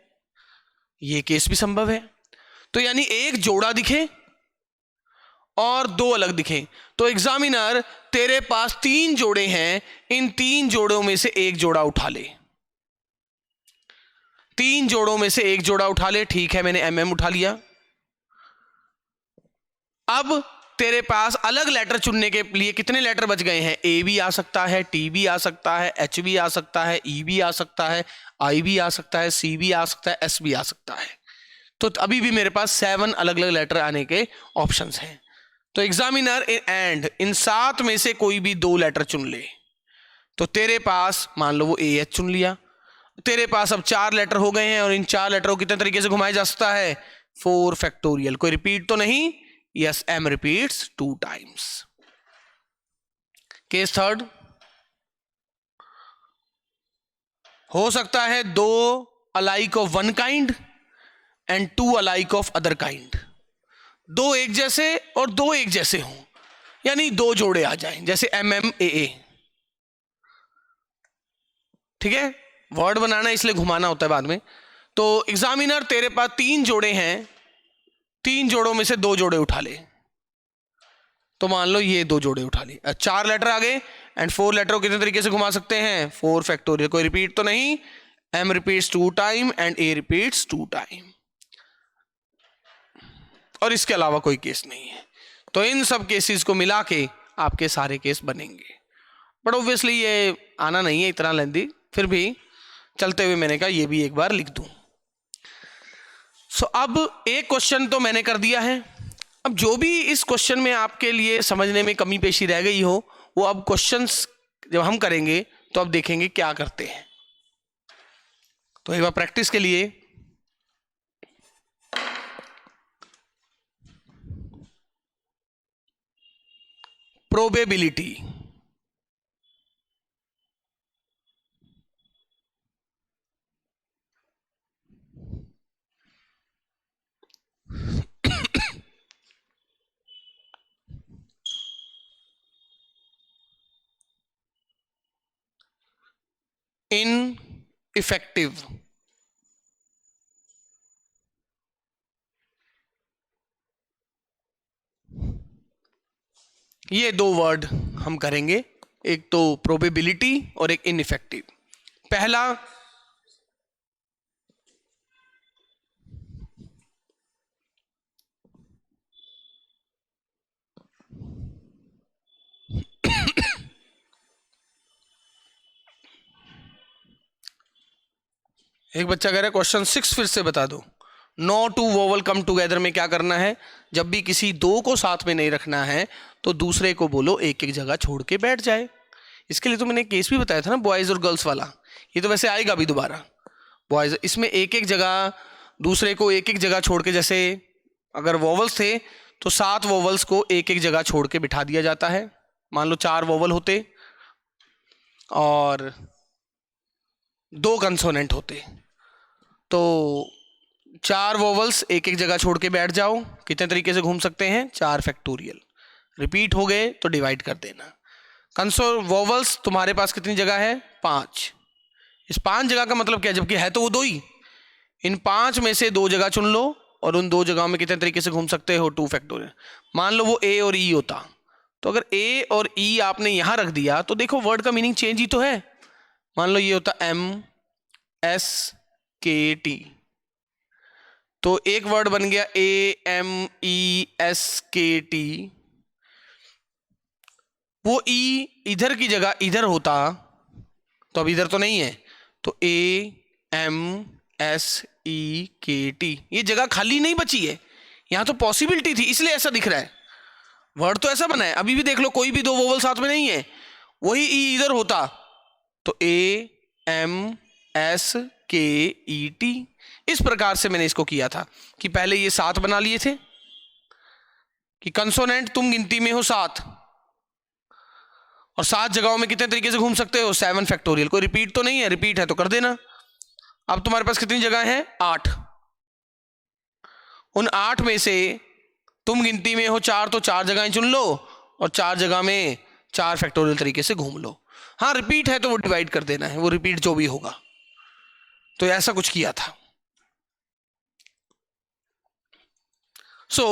ये केस भी संभव है। तो यानी एक जोड़ा दिखे और 2 अलग दिखे। तो एग्जामिनर, तेरे पास 3 जोड़े हैं, इन 3 जोड़ों में से एक जोड़ा उठा ले। 3 जोड़ों में से एक जोड़ा उठा ले। ठीक है, मैंने MM उठा लिया। अब तेरे पास अलग लेटर चुनने के लिए कितने लेटर बच गए हैं? A भी आ सकता है, T भी आ सकता है, H भी आ सकता है, E भी आ सकता है, I भी आ सकता है, C भी आ सकता है, S भी आ सकता है। तो अभी भी मेरे पास 7 अलग अलग लेटर आने के ऑप्शंस हैं। तो एग्जामिनर एंड इन 7 में से कोई भी 2 लेटर चुन ले। तो तेरे पास मान लो वो AH चुन लिया। तेरे पास अब 4 लेटर हो गए हैं और इन 4 लेटर को कितने तरीके से घुमाया जा सकता है? 4 फैक्टोरियल। कोई रिपीट तो नहीं? Yes, M repeats 2 times. Case third, हो सकता है 2 alike of one kind and 2 alike of other kind. 2 एक जैसे और 2 एक जैसे हों, यानी 2 जोड़े आ जाएं, जैसे MMAA। ठीक है, वर्ड बनाना इसलिए घुमाना होता है बाद में। तो एग्जामिनर, तेरे पास 3 जोड़े हैं, 3 जोड़ों में से 2 जोड़े उठा ले। तो मान लो ये 2 जोड़े उठा लिए। 4 लेटर आ गए एंड 4 लेटर को कितने तरीके से घुमा सकते हैं? 4 फैक्टोरियल। कोई रिपीट तो नहीं? M repeats 2 time and A repeats 2 time. और इसके अलावा कोई केस नहीं है। तो इन सब केसेस को मिला के आपके सारे केस बनेंगे। बट ऑब्वियसली ये आना नहीं है इतना लेंदी, फिर भी चलते हुए मैंने कहा ये भी एक बार लिख दूं। अब एक क्वेश्चन तो मैंने कर दिया है। अब जो भी इस क्वेश्चन में आपके लिए समझने में कमी पेशी रह गई हो, वो अब क्वेश्चंस जब हम करेंगे तो अब देखेंगे क्या करते हैं। तो एक बार प्रैक्टिस के लिए प्रोबेबिलिटी, इन इफेक्टिव, ये 2 वर्ड हम करेंगे, एक तो प्रोबेबिलिटी और एक इनइफेक्टिव। पहला एक बच्चा कह रहा है क्वेश्चन 6 फिर से बता दो। No two vowel come together में क्या करना है? जब भी किसी 2 को साथ में नहीं रखना है तो दूसरे को बोलो एक एक जगह छोड़ के बैठ जाए। इसके लिए तो मैंने केस भी बताया था ना, बॉयज और गर्ल्स वाला। ये तो वैसे आएगा भी दोबारा। बॉयज इसमें एक एक जगह, दूसरे को एक एक जगह छोड़ के, जैसे अगर वोवल्स थे तो 7 वोवल्स को एक एक जगह छोड़ के बिठा दिया जाता है। मान लो 4 वोवल होते और 2 कंसोनेंट होते, तो 4 वोवल्स एक एक जगह छोड़ के बैठ जाओ। कितने तरीके से घूम सकते हैं? 4 फैक्टोरियल। रिपीट हो गए तो डिवाइड कर देना। वोवल्स तुम्हारे पास कितनी जगह है? 5। इस 5 जगह का मतलब क्या, जबकि है तो वो 2 ही। इन 5 में से 2 जगह चुन लो और उन 2 जगहों में कितने तरीके से घूम सकते हो? 2 फैक्टोरियल। मान लो वो A और E होता, तो अगर A और E आपने यहां रख दिया तो देखो वर्ड का मीनिंग चेंज ही तो है। मान लो ये होता MSKT, तो एक वर्ड बन गया AMESKT। वो E इधर की जगह इधर होता, तो अब इधर तो नहीं है, तो AMSEKT। ये जगह खाली नहीं बची है, यहां तो पॉसिबिलिटी थी इसलिए ऐसा दिख रहा है, वर्ड तो ऐसा बना है। अभी भी देख लो, कोई भी दो वोवल साथ में नहीं है, वही ई इधर होता तो ए एम एस के ई टी। इस प्रकार से मैंने इसको किया था कि पहले ये 7 बना लिए थे कि कंसोनेंट तुम गिनती में हो 7, और 7 जगहों में कितने तरीके से घूम सकते हो, 7 फैक्टोरियल। कोई रिपीट तो नहीं है, रिपीट है तो कर देना। अब तुम्हारे पास कितनी जगह है, 8। उन 8 में से तुम गिनती में हो 4 तो 4 जगहें चुन लो, और 4 जगह में 4 फैक्टोरियल तरीके से घूम लो। हाँ रिपीट है तो वो डिवाइड कर देना है, वो रिपीट जो भी होगा। तो ऐसा कुछ किया था। सो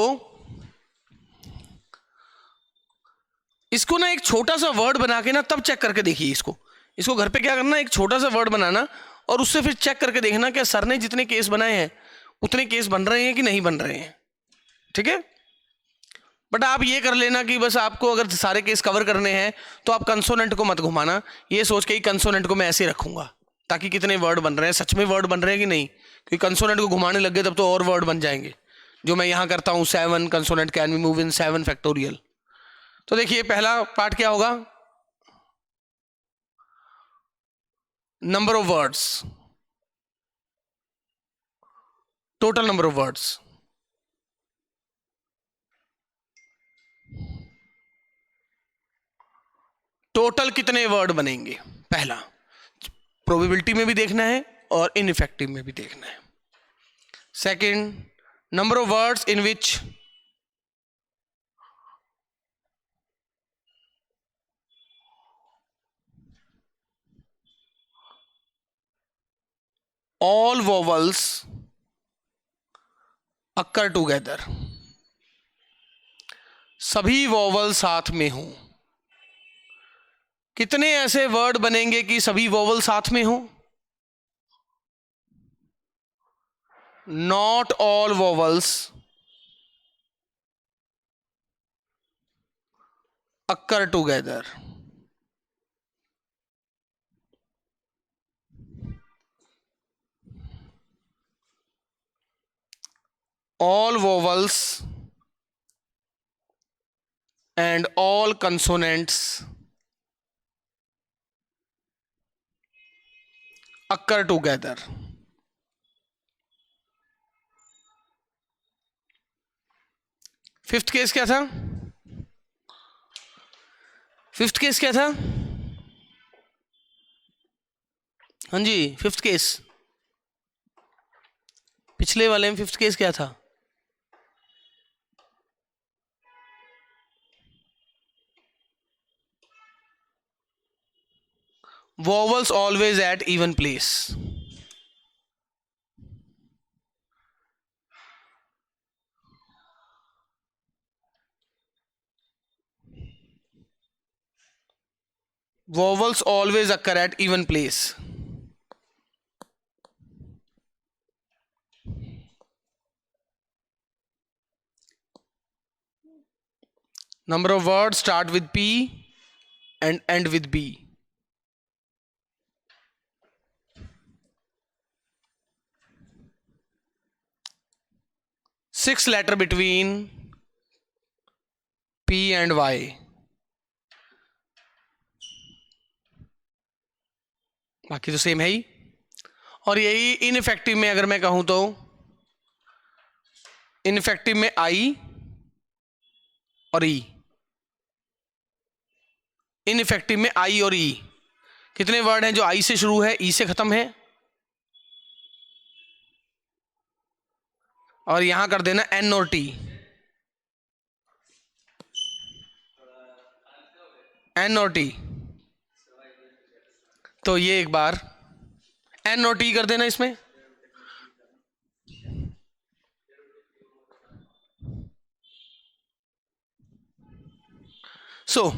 इसको ना एक छोटा सा वर्ड बना के ना तब चेक करके देखिए। इसको घर पे क्या करना, एक छोटा सा वर्ड बनाना और उससे फिर चेक करके देखना कि सर ने जितने केस बनाए हैं उतने केस बन रहे हैं कि नहीं बन रहे हैं। ठीक है, बट आप ये कर लेना कि बस आपको अगर सारे केस कवर करने हैं तो आप कंसोनेंट को मत घुमाना, ये सोच के ही कंसोनेंट को मैं ऐसे रखूंगा ताकि कितने वर्ड बन रहे हैं, सच में वर्ड बन रहे हैं कि नहीं। क्योंकि कंसोनेंट को घुमाने लग गए तब तो और वर्ड बन जाएंगे, जो मैं यहां करता हूं 7 consonant can be move in 7 factorial. तो देखिए पहला पार्ट क्या होगा, number of words, total number of words. Total कितने वर्ड बनेंगे, पहला प्रोबेबिलिटी में भी देखना है और इनइफेक्टिव में भी देखना है। Second, number of words in which all vowels occur together, सभी वोवल साथ में हो। कितने ऐसे वर्ड बनेंगे कि सभी वोवल साथ में हो, not all vowels occur together, all vowels and all consonants occur together। Fifth case क्या था, फिफ्थ केस क्या था, हाँ जी फिफ्थ केस, पिछले वाले में फिफ्थ केस क्या था, vowels always at even place। Vowels always occur at even place। Number of words start with P and end with B। Six letter between P and Y। बाकी तो same है ही। और यही इनइफेक्टिव में अगर मैं कहूं तो इनइफेक्टिव में आई और ई, इनइफेक्टिव में आई और ई। कितने वर्ड हैं जो आई से शुरू है ई से खत्म है, और यहां कर देना एन और टी, एन और टी। तो ये एक बार एन और टी कर देना इसमें। सो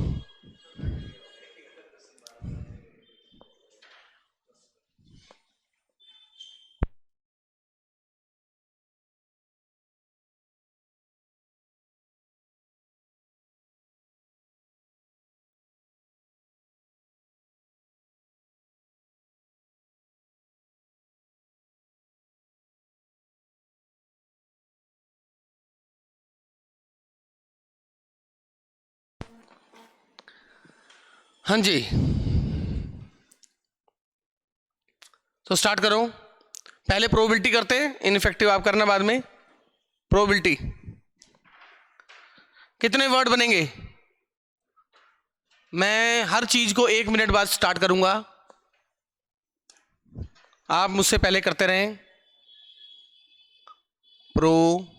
हाँ जी, तो स्टार्ट करो। पहले प्रोबेबिलिटी करते हैं, इनफेक्टिव आप करना बाद में। प्रोबेबिलिटी कितने वर्ड बनेंगे? मैं हर चीज को 1 मिनट बाद स्टार्ट करूंगा, आप मुझसे पहले करते रहें। Probability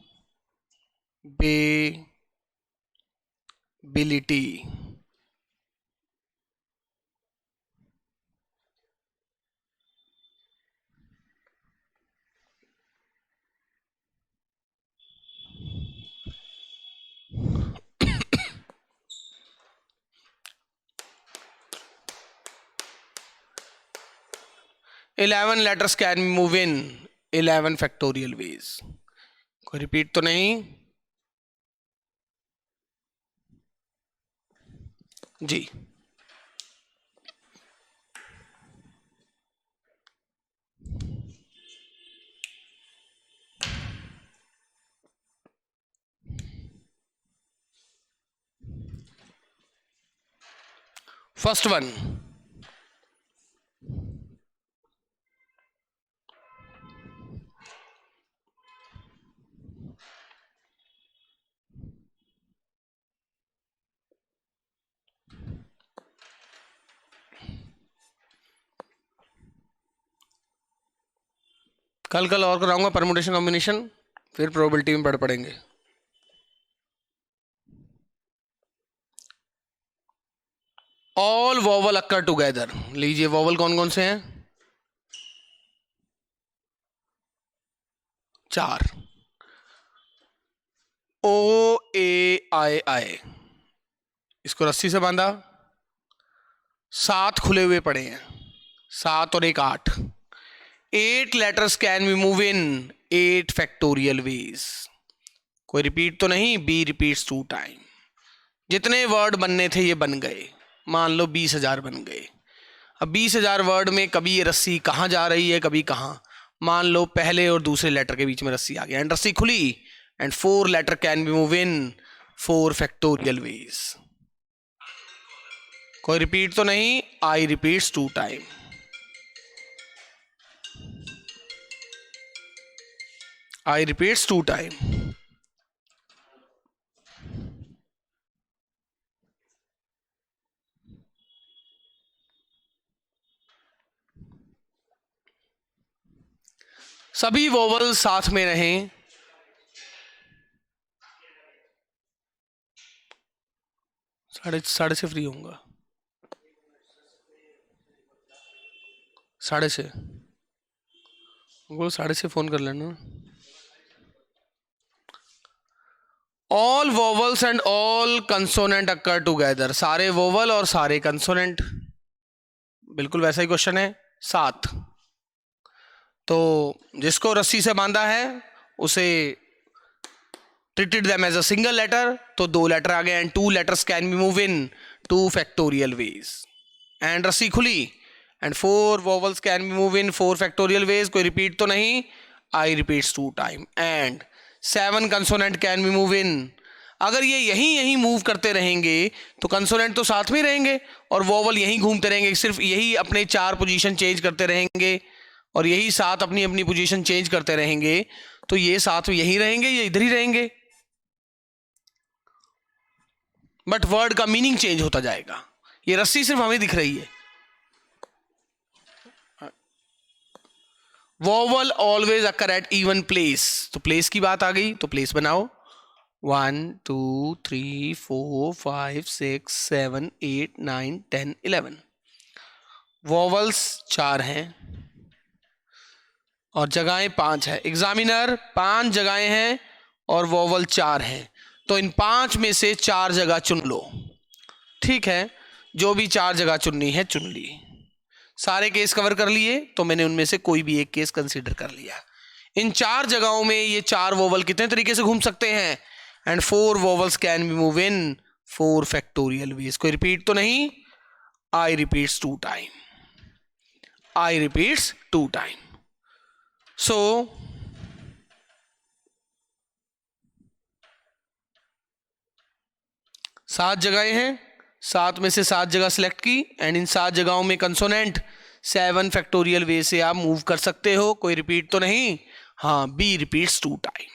eleven letters can move in 11 factorial ways. कोई रिपीट तो नहीं? जी, फर्स्ट वन, कल और कराऊंगा परमुटेशन कॉम्बिनेशन, फिर प्रोबेबिलिटी में पढ़ पड़ेंगे। ऑल वॉवल अक्कर टुगेदर, लीजिए वॉवल कौन कौन से हैं? 4। O A I I, इसको रस्सी से बांधा, 7 खुले हुए पड़े हैं, 7 और 1 8। 8 letters can be move in 8 factorial ways. कोई रिपीट तो नहीं? B repeats 2 time. जितने वर्ड बनने थे ये बन गए, मान लो 20,000 बन गए। अब 20,000 वर्ड में कभी ये रस्सी कहाँ जा रही है, कभी कहाँ, मान लो पहले और दूसरे लेटर के बीच में रस्सी आ गया, एंड रस्सी खुली, and 4 letter can be move in 4 factorial ways. कोई रिपीट तो नहीं? I repeats 2 time. I repeats 2 time. सभी वोवल साथ में रहें। साढ़े से फ्री होऊंगा, 6:30 वो 6:30 फोन कर लेना। All vowels and all consonant occur together, सारे वोवल और सारे कंसोनेंट, बिल्कुल वैसा ही क्वेश्चन है। 7, तो जिसको रस्सी से बांधा है उसे treated them as a single letter, तो 2 लेटर आ गए, and 2 letters can be move in 2 factorial ways, and रस्सी खुली, and 4 vowels can be move in 4 factorial ways. कोई रिपीट तो नहीं? I repeats 2 time. And 7 consonant can be move in. अगर ये यहीं मूव करते रहेंगे तो कंसोनेंट तो साथ में रहेंगे और वोवल यहीं घूमते रहेंगे, सिर्फ यही अपने 4 पोजीशन चेंज करते रहेंगे और यही 7 अपनी अपनी पोजीशन चेंज करते रहेंगे, तो ये 7 यहीं रहेंगे, ये इधर ही रहेंगे, बट वर्ड का मीनिंग चेंज होता जाएगा। ये रस्सी सिर्फ हमें दिख रही है। Vowel always occur at even place, तो प्लेस की बात आ गई तो प्लेस बनाओ। 1 2 3 4 5 6 7 8 9 10 11। वोवल्स 4 हैं और जगहें 5 है। एग्जामिनर 5 जगहें हैं और वोवल 4 हैं, तो इन 5 में से 4 जगह चुन लो। ठीक है, जो भी 4 जगह चुननी है चुन ली। सारे केस कवर कर लिए तो मैंने उनमें से कोई भी एक केस कंसीडर कर लिया। इन 4 जगहों में ये 4 वोवल कितने तरीके से घूम सकते हैं, and 4 vowels can be move in 4 factorial ways. कोई रिपीट तो नहीं? I repeats 2 time. I repeats 2 time. सो सात जगहें हैं, 7 में से 7 जगह सिलेक्ट की एंड इन 7 जगहों में कंसोनेंट 7 फैक्टोरियल वे से आप मूव कर सकते हो। कोई रिपीट तो नहीं? हाँ, बी रिपीट्स 2 टाइम।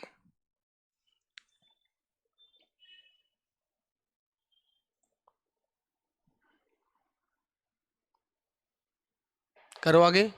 करो आगे।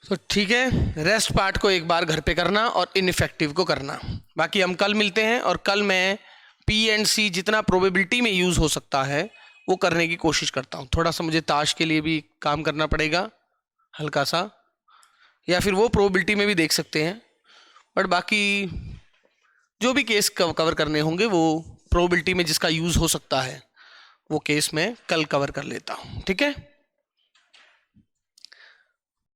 तो ठीक है, रेस्ट पार्ट को एक बार घर पे करना और इनइफेक्टिव को करना। बाकी हम कल मिलते हैं और कल मैं पी एंड सी जितना प्रोबेबिलिटी में यूज़ हो सकता है वो करने की कोशिश करता हूँ। थोड़ा सा मुझे ताश के लिए भी काम करना पड़ेगा हल्का सा, या फिर वो प्रोबेबिलिटी में भी देख सकते हैं, बट बाकी जो भी केस कवर करने होंगे वो प्रोबेबिलिटी में जिसका यूज़ हो सकता है वो केस मैं कल कवर कर लेता हूँ। ठीक है।